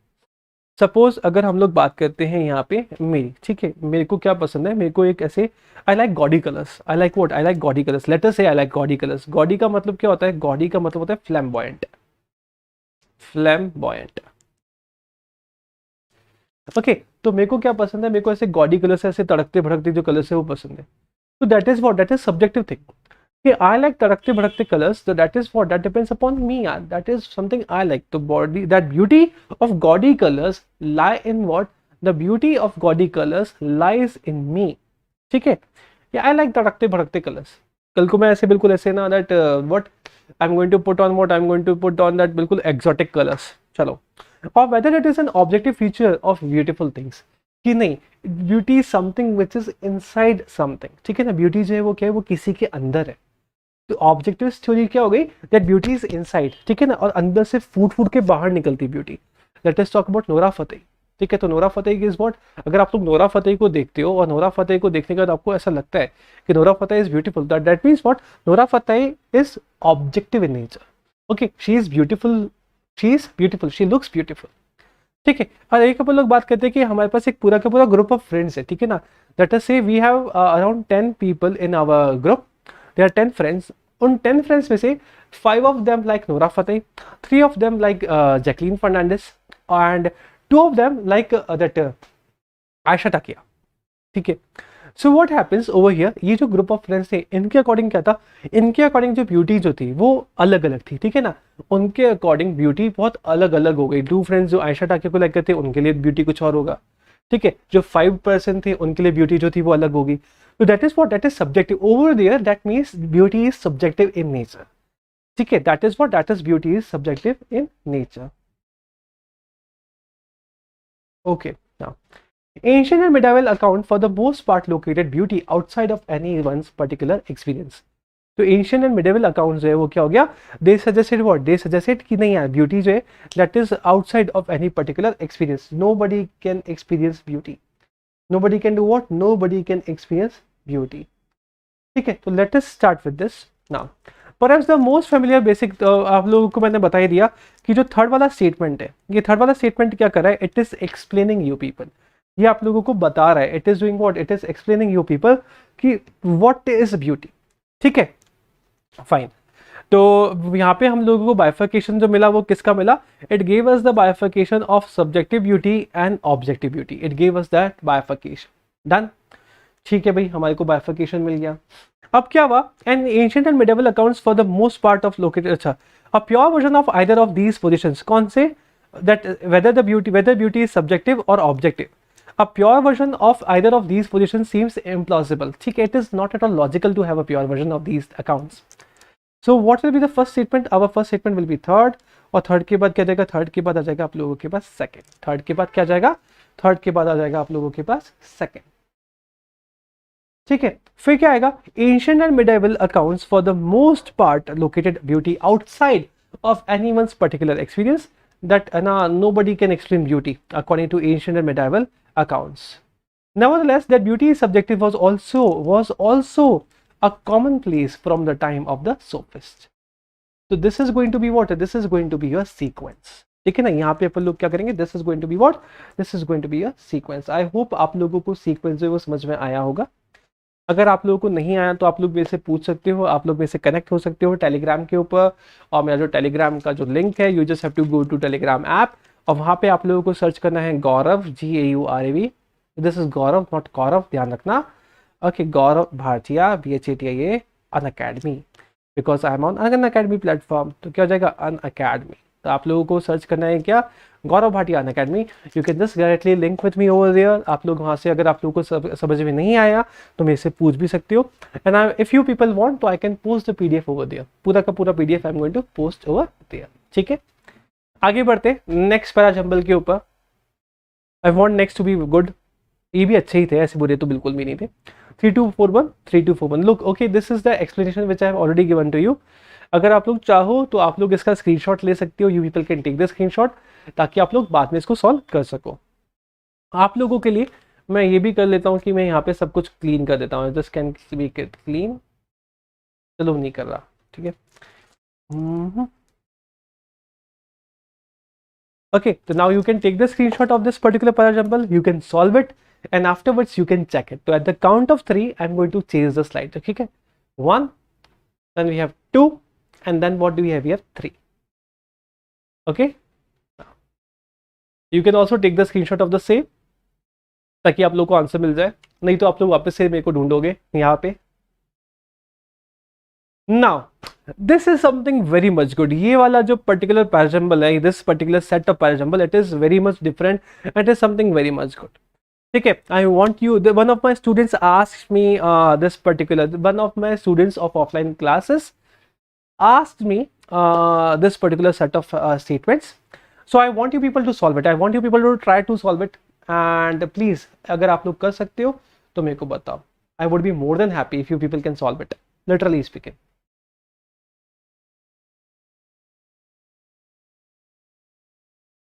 Suppose अगर हम लोग बात करते हैं यहाँ पे मेरी, ठीक है, मेरे को क्या पसंद है? मेरे को एक ऐसे I like gaudy colours. I like what? I like gaudy colours. Let us say I like gaudy colours. Gaudy का मतलब क्या होता है? गॉडी का मतलब होता है फ्लैम्बॉयंट. फ्लैम्बॉयंट. ओके, तो मेरे को क्या पसंद है? मेरे को ऐसे गॉडी कलर से ऐसे तड़कते भड़कते जो कलर्स है वो पसंद है. तो that is what? That is subjective thing. कि आई लाइक तड़कते भड़कते कलर्स, तो that is what? That depends upon me यार. That is something I like. तो body that beauty of gaudy colours lie in what? The beauty of gaudy colours lies in me. ठीक है, या आई like तड़कते भड़कते colours. कल को मैं ऐसे बिल्कुल ऐसे ना that what I am going to put on what I am going to put on that बिल्कुल एक्सोटिक कलर्स. चलो, or whether it is an objective feature of beautiful things. कि नहीं, beauty is something which is inside something. ठीक है ना, beauty जो है वो क्या है? वो किसी के अंदर है. तो ऑब्जेक्टिव थ्योरी क्या हो गई? That beauty is inside. ठीक है ना, और अंदर से फूट के बाहर निकलती beauty. Late us talk about Nora Fatehi. ठीक है, तो नोरा फतेही इज व्हाट? अगर आप लोग नोरा फतेही को देखते हो और नोरा फतेही को देखने के बाद आपको ऐसा लगता है कि Nora Fatehi is beautiful, that means what? Nora Fatehi is objective in nature. Okay, she is beautiful, she is beautiful, she looks beautiful. ठीक है, और एक अपन लोग बात करते हैं कि हमारे पास एक पूरा का पूरा ग्रुप ऑफ फ्रेंड्स है. ठीक है ना, let us say we have around 10 people in our group. There are 10 friends. उन 10 फ्रेंड्स में से 5 of them like Nora Fatehi, 3 of them like Jacqueline Fernandez and 2 of them like that Ayesha Takia. ठीक है, so what happens over here? ये जो group of friends थे इनके according क्या था? इनके अकॉर्डिंग जो ब्यूटी जो थी वो अलग अलग थी. ठीक है ना, उनके अकॉर्डिंग ब्यूटी बहुत अलग अलग हो गई. 2 फ्रेंड्स जो आयशा टाकिया को लाइक करते उनके लिए ब्यूटी कुछ और होगा. ठीक है, जो 5% थे उनके लिए ब्यूटी जो थी वो अलग होगी. तो that is what? That is subjective over there. That means beauty is subjective in nature. ठीक है, that is what? That is beauty is subjective in nature. Okay, now ancient and medieval account for the most part located beauty outside of anyone's particular experience. तो ancient and medieval account जो है वो क्या हो गया? दे suggested what? They suggested कि नहीं यार ब्यूटी जो है that is outside of any particular experience. Nobody can experience beauty. Nobody can do what? Nobody can experience beauty. ठीक है, तो late us start with this now. Perhaps the most familiar basic आप लोगों को मैंने बता ही दिया कि जो थर्ड वाला स्टेटमेंट है, ये थर्ड वाला स्टेटमेंट क्या कर रहा है? It is explaining you people. ये आप लोगों को बता रहा है, it is doing what? It is explaining you people कि व्हाट इज ब्यूटी. ठीक है, फाइन. तो यहाँ पे हम लोगों को बाइफर्केशन जो मिला वो किसका मिला? It gave us the bifurcation of subjective beauty and objective beauty. It gave us that bifurcation. Done. ठीक है भाई, हमारे को बाइफर्केशन मिल गया. अब क्या हुआ? And ancient and medieval accounts for the most part of located. अच्छा, a pure version of either of these positions. कौन से? That whether beauty is subjective और objective. A pure version of either of these positions seems implausible. ठीक है, it is not at all logical to have a pure version of these accounts. So what will be the first statement? Our first statement will be third. और third के बाद क्या जाएगा? Third के बाद आ जाएगा आप लोगों के पास सेकंड. थर्ड के बाद क्या जाएगा? थर्ड के बाद आ जाएगा आप लोगों के पास सेकंड. ठीक है, फिर क्या आएगा? Ancient and medieval accounts for the most part located beauty outside of anyone's particular experience. That nobody can explain beauty according to ancient and medieval accounts. Nevertheless, that beauty is subjective was also a commonplace from the time of the sophists. So this is going to be what? This is going to be your sequence. ठीक है ना, यहाँ पे अपन लोग क्या करेंगे? This is going to be what? This is going to be a sequence. I hope आप लोगों को sequence जो है वो समझ में आया होगा. अगर आप लोगों को नहीं आया तो आप लोग मेरे से पूछ सकते हो, आप लोग मेरे से कनेक्ट हो सकते हो टेलीग्राम के ऊपर. और मेरा जो टेलीग्राम का जो लिंक है, you just have to go to Telegram app और वहाँ पे आप लोगों को सर्च करना है Gaurav, GAURAV. This is Gaurav, not Gaurav, ध्यान रखना. Okay, Gaurav Bhatia, BHATIA, Unacademy. Because I am on Unacademy platform. तो क्या हो जाएगा अनअकैडमी। तो आप लोगों को सर्च करना है क्या, Gaurav Bhatia Unacademy. You can just directly link with me over there. आप लोग वहाँ से, अगर आप लोगों को समझ में नहीं आया तो मेरे से पूछ भी सकते हो। And I if you people want तो I can post the PDF over there. पूरा का पूरा PDF I am going to post over there. ठीक है, आगे बढ़ते नेक्स्ट पैरा जंबल के ऊपर। I want next to be good. ये भी अच्छे ही थे, ऐसे बुरे तो बिल्कुल भी नहीं थे। 3241 3241 look okay, this is the explanation which I have already given to you. अगर आप लोग चाहो तो आप लोग इसका स्क्रीनशॉट ले सकते हो। You people can take the screenshot ताकि आप लोग बाद में इसको सॉल्व कर सको। आप लोगों के लिए मैं ये भी कर लेता हूँ कि मैं यहाँ पे सब कुछ क्लीन कर देता हूँ। Just can be clean. चलो नहीं कर रहा, ठीक है। Okay, so now you can take the screenshot of this particular parajumble, you can solve it, and afterwards you can check it. So at the count of 3, I'm going to change the slide. Okay, 1, then we have 2, and then what do we have here? 3. Okay, you can also take the screenshot of the same ताकि आप लोग को answer मिल जाए, नहीं तो आप लोग वापस से मेरे को ढूंढोगे यहाँ पे। Now this is something very much good. ये वाला जो particular parajumble है, this particular set of parajumble, it is very much different. It is something very much good. ठीक है, I want you, one of my students asked me this particular, one of my students of offline classes asked me this particular set of statements. So I want you people to solve it. I want you people to try to solve it. And please, अगर आप लोग कर सकते हो तो मेरे को बताओ. I would be more than happy if you people can solve it. Literally speaking.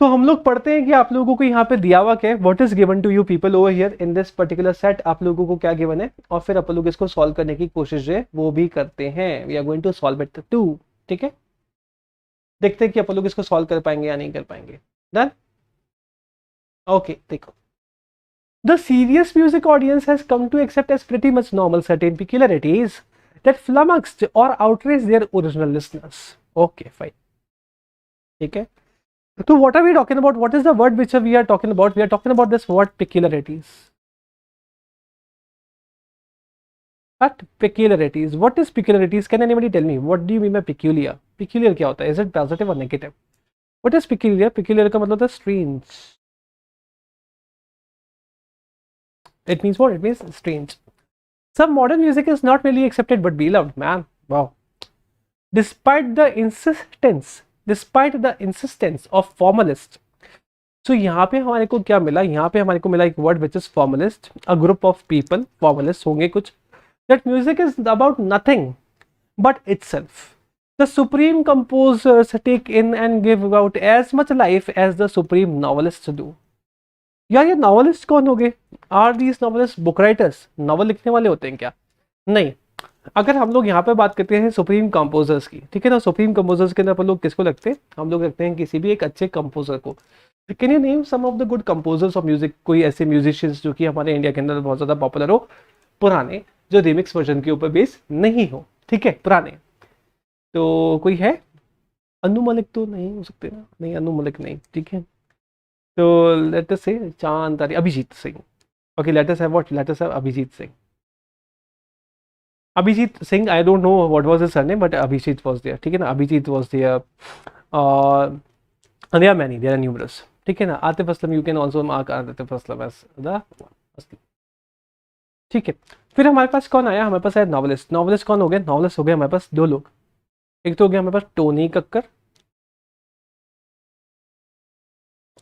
तो हम लोग पढ़ते हैं कि आप लोगों को यहाँ पे दिया हुआ क्या है, what is given to you people over here in this particular set, आप लोगों को क्या गिवन है, और फिर अपन लोग इसको सॉल्व करने की कोशिश जो है वो भी करते हैं। We are going to solve it too. ठीक है, देखते हैं कि अपन लोग इसको सॉल्व कर पाएंगे या नहीं कर पाएंगे। Done, okay. देखो, the serious music audience has come to accept as pretty much normal certain peculiarities that flummoxed or outraged their original listeners. Okay, fine. ठीक है, so what are we talking about? What is the word which we are talking about? We are talking about this word peculiarities. What peculiarities? What is peculiarities? Can anybody tell me? What do you mean by peculiar? Peculiar क्या होता है? Is it positive or negative? What is peculiar? Peculiar का मतलब होता है strange. It means what? It means strange. Some modern music is not merely accepted but beloved, man. Wow. Despite the insistence of formalist. So यहाँ पे हमारे को क्या मिला? यहाँ पे हमारे को मिला एक word which is formalist. A group of people, formalists होंगे कुछ. That music is about nothing but itself. The supreme composers take in and give out as much life as the supreme novelists do. यार ये novelist कौन हो गए? Are these novelist book writers? Novel लिखने वाले होते हैं क्या? नहीं। अगर हम लोग यहाँ पे बात करते हैं सुप्रीम कंपोजर्स की, ठीक है ना, सुप्रीम कंपोजर्स के अंदर अपन लोग किसको लगते हैं? हम लोग लगते हैं किसी भी एक अच्छे कंपोजर को। Can you name some of the good composers of music? कोई ऐसे म्यूजिशियंस जो कि हमारे इंडिया के अंदर बहुत ज़्यादा पॉपुलर हो, पुराने, जो रिमिक्स वर्जन के ऊपर बेस नहीं हो, ठीक है, पुराने। तो कोई है? अनु मलिक तो नहीं हो सकते ना? नहीं, अनु मलिक नहीं, ठीक है। So let us say Chand Tari, Abhijit Singh. Okay, let us have what? Let us have Abhijit Singh. Abhijit Singh, I don't know what was his surname, but Abhijit was there. ठीक है ना, Abhijit was there. There are many, there are numerous. ठीक है ना, Atif Aslam, you can also mark Atif Aslam as the Aslam. ठीक है, फिर हमारे पास कौन आया? हमारे पास है नॉवलिस्ट। नॉवलिस्ट कौन हो गए? नॉवलिस्ट हो गए हमारे पास दो लोग। एक तो हो गया हमारे पास टोनी कक्कर,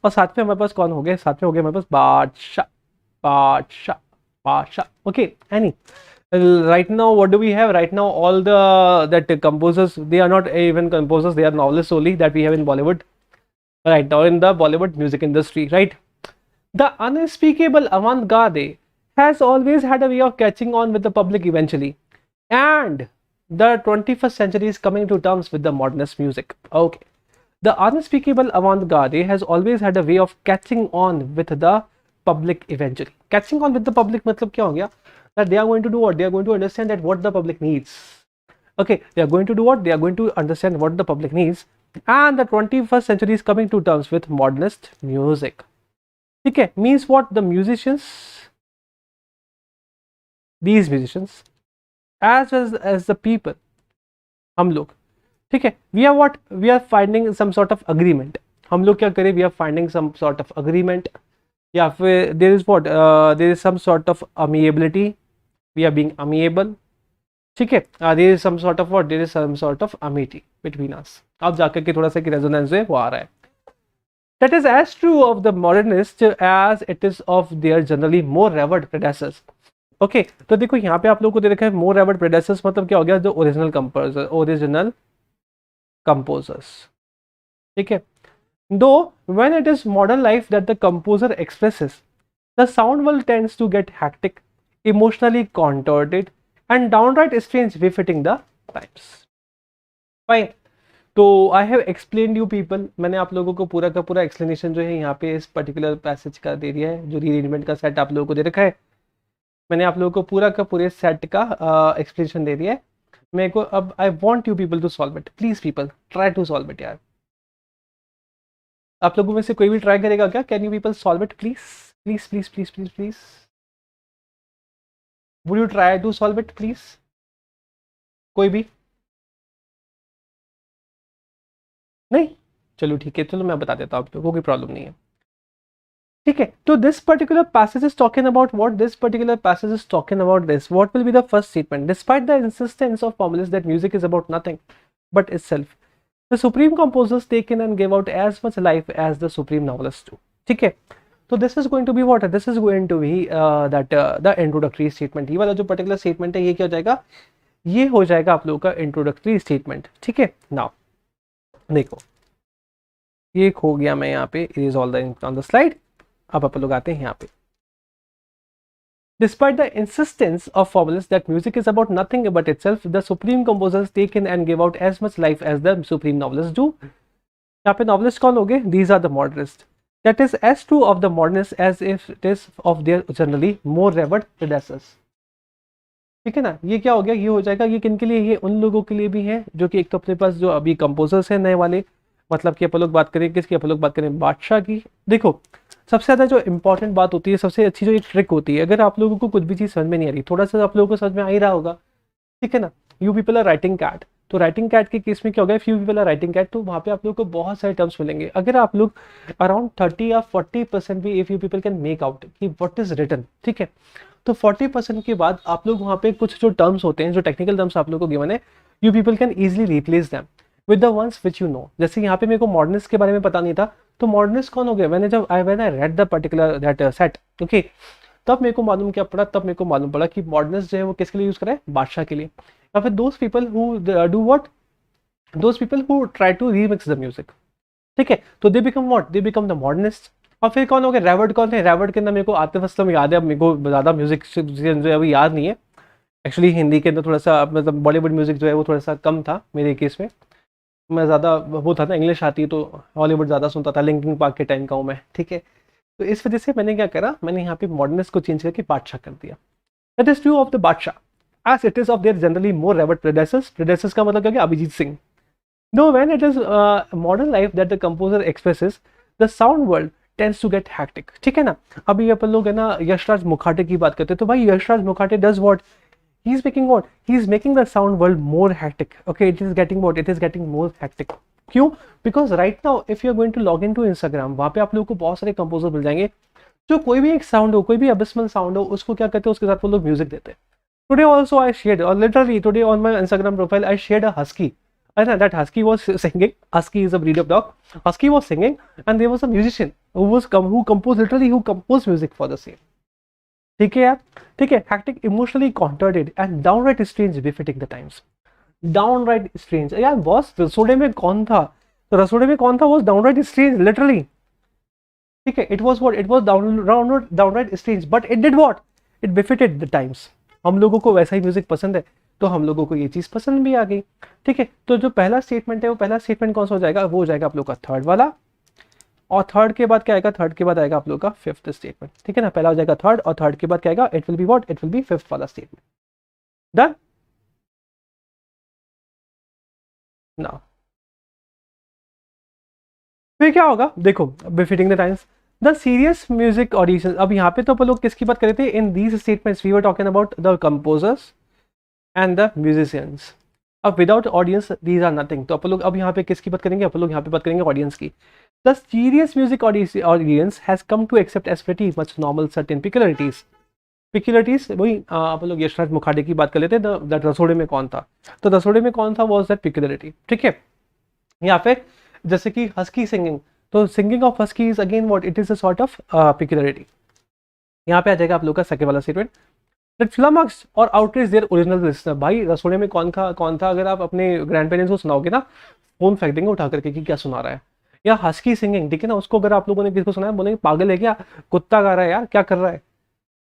और साथ में हमारे पास कौन हो गए? साथ में हो गया हमारे पास बादशाह। बादशाह, बादशाह। Okay, any right now what do we have? Right now all the that composers, they are not even composers, they are novelists only that we have in Bollywood right now, in the Bollywood music industry, right? The unspeakable avant-garde has always had a way of catching on with the public eventually, and the 21st century is coming to terms with the modernist music. Okay, the unspeakable avant-garde has always had a way of catching on with the public eventually. Catching on with the public मतलब क्या हो गया? That they are going to do what? They are going to understand that what the public needs. Okay, they are going to do what? They are going to understand what the public needs. And the 21st century is coming to terms with modernist music. Okay, means what? The musicians, these musicians, as well as the people हम लोग, ठीक है, we are what, we are finding some sort of agreement, हम लोग क्या करें, we are finding some sort of agreement, या फिर there is what, there is some sort of amiability, we are being amiable, ठीक है, there is some sort of what, there is some sort of amity between us, अब जाकर के थोड़ा सा resonance है वो आ रहा है. That is as true of the modernists as it is of their generally more revered predecessors. Okay, तो देखो यहाँ पे आप लोगों को दे रखा है more revered predecessors, मतलब क्या हो गया, जो ओरिजिनल कंपोजर्स, ठीक है. Though when it is modern life that the composer expresses, the sound world tends to get hectic, emotionally contorted, and downright strange, befitting the times. Fine. तो I have explain you people, मैंने आप लोगों को पूरा का पूरा explanation जो है यहाँ पे इस पर्टिकुलर पैसेज का दे दिया है, जो रीअरेंजमेंट का सेट आप लोगों को दे रखा है, मैंने आप लोगों को पूरा का पूरे सेट का एक्सप्लेनेशन दे दिया है. मेरे को अब I want you people to solve it, please people try to solve it यार. आप लोगों में से कोई भी ट्राई करेगा क्या? Can you people solve it please please please please please please, would you try to solve it please, कोई भी नहीं? चलो ठीक है, चलो मैं बता देता हूँ आप लोगों को, कोई प्रॉब्लम नहीं है, ठीक है. तो this particular passage is talking about what, this particular passage is talking about this, what will be the first statement, despite the insistence of formulist that music is about nothing but itself, the supreme composers take in and give out as much life as the supreme novelists do, ठीक है. तो this is going to be what, this is going to be that the introductory statement. ये वाला जो particular statement है ये क्या हो जाएगा, ये हो जाएगा आप लोगों का इंट्रोडक्टरी स्टेटमेंट, ठीक है. नाउ देखो ये खो गया मैं यहाँ पे, is all the on the slide. अब आप लोग आते हैं यहाँ पे. Despite the insistence of formulists that music is about nothing but itself, the supreme composers take in and give out as much life as the supreme novelists do. यहाँ पे novelists कौन हो गए? These are the modernists. That is as true of the modernists as if it is of their generally more revered predecessors. ठीक है ना, ये क्या हो गया, ये हो जाएगा, ये किन के लिए, ये उन लोगों के लिए भी है जो कि एक तो अपने पास जो अभी कंपोजर्स हैं नए वाले, मतलब कि अपन लोग बात करें किसकी, अपन लोग बात करें बादशाह की. देखो सबसे ज़्यादा जो इंपॉर्टेंट बात होती है, सबसे अच्छी जो एक ट्रिक होती है, अगर आप लोगों को कुछ भी चीज़ समझ में नहीं आ रही, थोड़ा सा आप लोगों को समझ में आ ही रहा होगा, ठीक है ना. You people are writing CAT, तो राइटिंग कैट के केस में क्या होगा, few people are writing CAT, तो वहाँ पे आप लोगों को बहुत सारे टर्म्स मिलेंगे. अगर आप लोग अराउंड 30 या 40% भी if you people can make out कि व्हाट इज रिटन, ठीक है, तो 40% के बाद आप लोग वहाँ पे कुछ जो टर्म्स होते हैं, जो टेक्निकल टर्म्स आप लोग को गिवन है, you people can easily replace them with the ones which you know. जैसे यहाँ पे मेरे को मॉडर्निस्ट के बारे में पता नहीं था, तो मॉडर्निस्ट कौन हो गए, मैंने जब I read the particular that set, okay, तब मेरे को मालूम क्या पड़ा, तब मेरे को मालूम पड़ा कि मॉडर्निस्ट जो है वो किसके लिए यूज करा है, बादशाह के लिए. या फिर those people who do what, those people who try to remix the music, ठीक है, तो they become what, they become the modernist. और फिर कौन हो गया, रेवर्ड कौन है, रेवर्ड के अंदर मेरे को आतिफ असलम याद है, अब मेरे को ज़्यादा म्यूजिक जो है अभी याद नहीं है. एक्चुअली हिंदी के अंदर थोड़ा सा मतलब बॉलीवुड म्यूजिक जो है वो थोड़ा सा कम था मेरे केस में, मैं ज़्यादा वो था ना, इंग्लिश आती तो हॉलीवुड ज़्यादा सुनता था, लिंकिंग पार्क के टाइम का हूँ मैं, ठीक है. तो इस वजह से मैंने क्या करा, मैंने यहाँ पे मॉडर्निस्ट को चेंज करके बादशाह कर दिया. That is true of the Badshah as it is of their generally more revered predecessors. Predecessors का मतलब क्या है, Abhijeet Singh. No when it is modern life that the composer expresses, the sound world tends to get hectic, ठीक है ना. अभी अपन लोग है ना यशराज मुखाटे की बात करते हैं, तो भाई Yashraj Mukhate does what, he is making what, he is making the sound world more hectic. Okay, it is getting what, it is getting more hectic. क्यों? Because right now if you are going to log into Instagram, वहाँ पे आप लोगों को बहुत सारे composer मिल जाएंगे जो कोई भी एक साउंड हो, कोई भी अबिस्मल साउंड हो, उसको क्या करते हैं, उसके साथ वो लोग म्यूजिक देते हैं. Today also I shared, or literally today on my Instagram profile I shared a husky. And that husky was singing. Husky is a breed of dog. Husky was singing, and there was a musician who composed music for the same. ठीक है यार, ठीक है. Hectic, emotionally contorted and downright strange befitting the times. Downright strange यार, boss रसोड़े में कौन था, तो रसोड़े में कौन था, वो डाउनराइट स्ट्रेंज लिटरली, ठीक है. It was what, it was downright strange, but it did what, it befitted the times. हम लोगों को वैसा ही म्यूजिक पसंद है, तो हम लोगों को ये चीज पसंद भी आ गई, ठीक है. तो जो पहला स्टेटमेंट है, वो पहला स्टेटमेंट कौन सा हो जाएगा, वो हो जाएगा आप लोग का थर्ड वाला. और थर्ड के बाद क्या आएगा, थर्ड के बाद आएगा आप लोग का फिफ्थ स्टेटमेंट, ठीक है ना. पहला हो जाएगा थर्ड, और थर्ड के बाद क्या आएगा, it will be what, it will be fifth वाला स्टेटमेंट. Done now. फिर क्या होगा, देखो, befitting the times, the serious music audition. अब यहाँ पे तो अपन लोग किसकी बात कर रहे थे, in these statements we were talking about the composers and the musicians. अब without audience these are nothing. तो अपन लोग अब यहाँ पे किसकी बात करेंगे, अपन लोग यहाँ पे बात करेंगे ऑडियंस की। The serious music audience has come to accept as pretty much normal certain peculiarities. Peculiarities वही अपन लोग यशराज मुखार्जी की बात कर लेते हैं, दैट रसोड़े में कौन था, तो रसोड़े में कौन था वॉज दैट पिक्युलरिटी, ठीक है। या फिर जैसे कि हस्की सिंगिंग, तो singing of husky is again what, it is a sort of peculiarity. यहाँ पे आ जाएगा आप लोग का सेकंड वाला स्टेटमेंट, दैट फ्लमक्स और आउटरीच देयर ओरिजिनल लिसनर। भाई रसोड़े में कौन था अगर आप अपने ग्रैंड पेरेंट्स को सुनाओगे ना, फोन फेंक देंगे उठा करके कि क्या सुना रहा है। या हस्की सिंगिंग, ठीक है ना, उसको अगर आप लोगों ने किसको सुनाया बोलेंगे पागल है क्या, कुत्ता गा रहा है यार, क्या कर रहा है,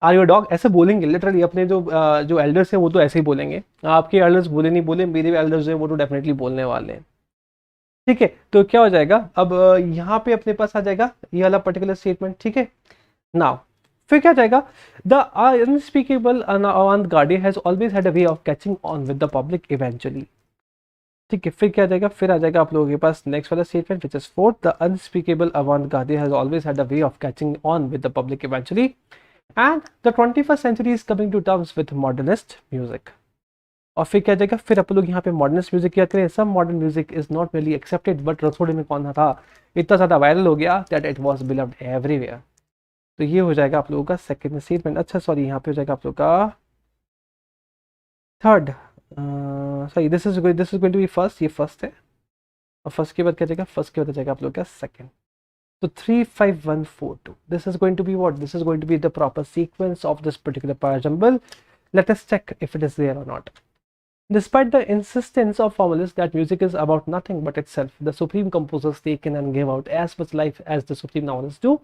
आर योर डॉग, ऐसे बोलेंगे लिटरली। अपने जो एल्डर्स हैं वो तो ऐसे ही बोलेंगे, आपके एल्डर्स बोले नहीं बोले, मेरे एल्डर्स हैं वो तो डेफिनेटली बोलने वाले हैं, ठीक है। तो क्या हो जाएगा अब यहाँ पे अपने पास आ जाएगा ये वाला पर्टिकुलर स्टेटमेंट, ठीक है। नाउ फिर क्या जाएगा, the unspeakable avant-garde has always had a way of catching on with the public eventually, ठीक है। फिर क्या जाएगा, फिर आ जाएगा आप लोगों के पास नेक्स्ट वाला statement which is fourth, the unspeakable avant-garde has always had a way of catching on with the public eventually and the 21st century is coming to terms with modernist music। और फिर क्या जाएगा, फिर अपन लोग यहाँ पे modernist music की बात करें, some modern music is not really accepted but रसोड़े में कौन था, इतना ज़्यादा वायरल हो गया that it was beloved everywhere. तो ये हो जाएगा आप लोगों का सेकंड स्टेटमेंट। अच्छा सॉरी, यहाँ पे हो जाएगा आप लोगों का third, sorry this is going to be first, ये फर्स्ट है, और फर्स्ट के बाद क्या जाएगा, फर्स्ट के बाद जाएगा आप लोगों का second. So 35142. This is going to be what? This is going to be the proper sequence of this particular para jumble. Let us check if it is there or not. Despite the insistence of formalists that music is about nothing but itself, the supreme composers take in and give out as much life as the supreme novelists do.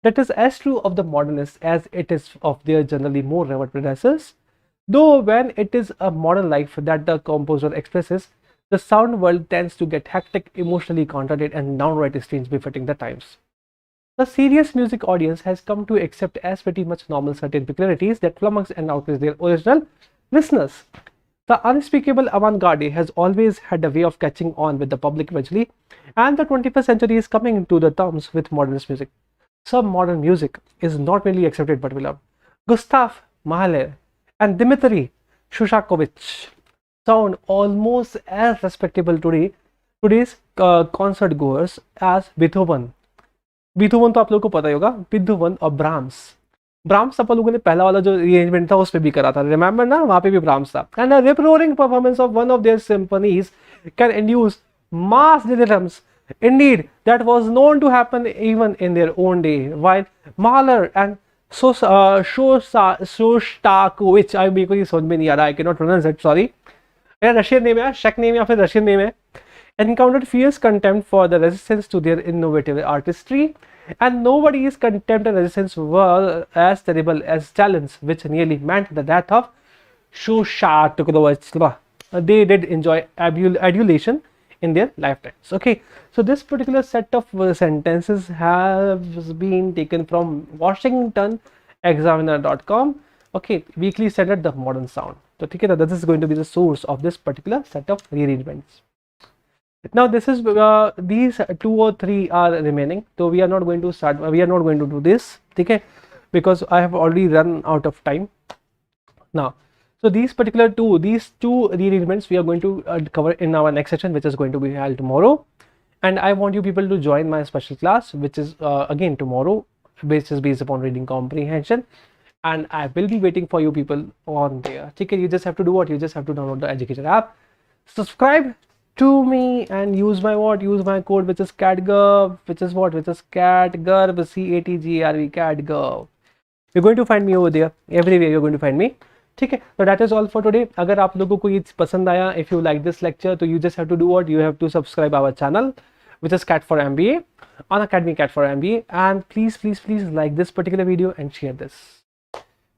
That is as true of the modernists as it is of their generally more revered predecessors. Though when it is a modern life that the composer expresses, the sound world tends to get hectic, emotionally contorted, and downright strange, befitting the times. The serious music audience has come to accept as pretty much normal certain peculiarities that flummox and outpace their original listeners. The unspeakable avant-garde has always had a way of catching on with the public eventually, and the 21st century is coming to the terms with modernist music. Some modern music is not merely accepted but beloved. Gustav Mahler and Dmitry Shostakovich sound almost as respectable today's concert goers as Beethoven। Beethoven तो आप लोगों को पता ही होगा, Beethoven और Brahms अपन लोगों ने पहला वाला जो अरेंजमेंट था उस पे भी करा था, रिमेंबर ना, वहां पे भी ब्राह्म्स था। And the rip roaring performance of one of their symphonies can induce mass deliriums indeed that was known to happen even in their own day, while Mahler and Shostakovich, I मेरे को ये समझ में नहीं आ रहा, I cannot pronounce it, sorry, Russian name है, shake name या फिर रशियन नेम है, encountered fierce contempt for the resistance to their innovative artistry, and nobody's contempt and resistance were as terrible as talents which nearly meant the death of Shostakovich. They did enjoy adulation in their lifetimes. Okay, so this particular set of sentences has been taken from WashingtonExaminer.com. Okay, weekly standard, the modern sound. So ठीक है ना, this is going to be the source of this particular set of rearrangements. Now this is these 2 or 3 are remaining, so we are not going to start, we are not going to do this, ठीक है, because I have already run out of time now. So these two rearrangements we are going to cover in our next session, which is going to be held tomorrow, and I want you people to join my special class, which is again tomorrow, based upon reading comprehension, and I will be waiting for you people on there. Okay, you just have to do what? You just have to download the Educator app, subscribe to me, and use my code, which is CATGURV, which is CATGURV, CATGRV, CATGURV. You're going to find me over there, everywhere you're going to find me. ठीक है, so that is all for today. अगर आप लोगों को ये पसंद आया, if you like this lecture, तो you just have to do what? You have to subscribe our channel, which is Cat for MBA, Unacademy Cat for MBA, and please like this particular video and share this.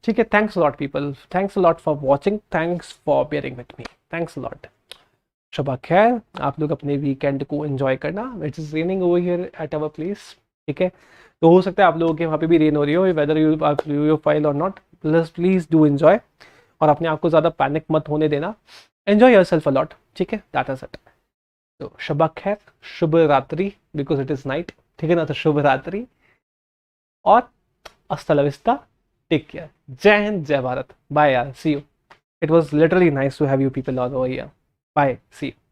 ठीक है, thanks a lot people, thanks a lot for watching, thanks for bearing with me, thanks a lot. Shaba खैर, आप लोग अपने weekend को enjoy करना. It is raining over here at our place, ठीक है, तो हो सकता है आप लोगों के वहाँ पे भी रेन हो रही हो, वेदर यू फाइल और नॉट, प्लीज डू एंजॉय, और अपने आप को ज़्यादा पैनिक मत होने देना, एंजॉय योरसेल्फ अ लॉट, ठीक है, दैट इज इट. तो शबा खैर, शुभ रात्रि, बिकॉज इट इज नाइट, ठीक है ना, तो शुभ रात्रि और हस्ता ला विस्ता, टेक केयर, जय हिंद, जय भारत, बाय यार, सी you. It was literally nice to have you people all over here. Bye. See you.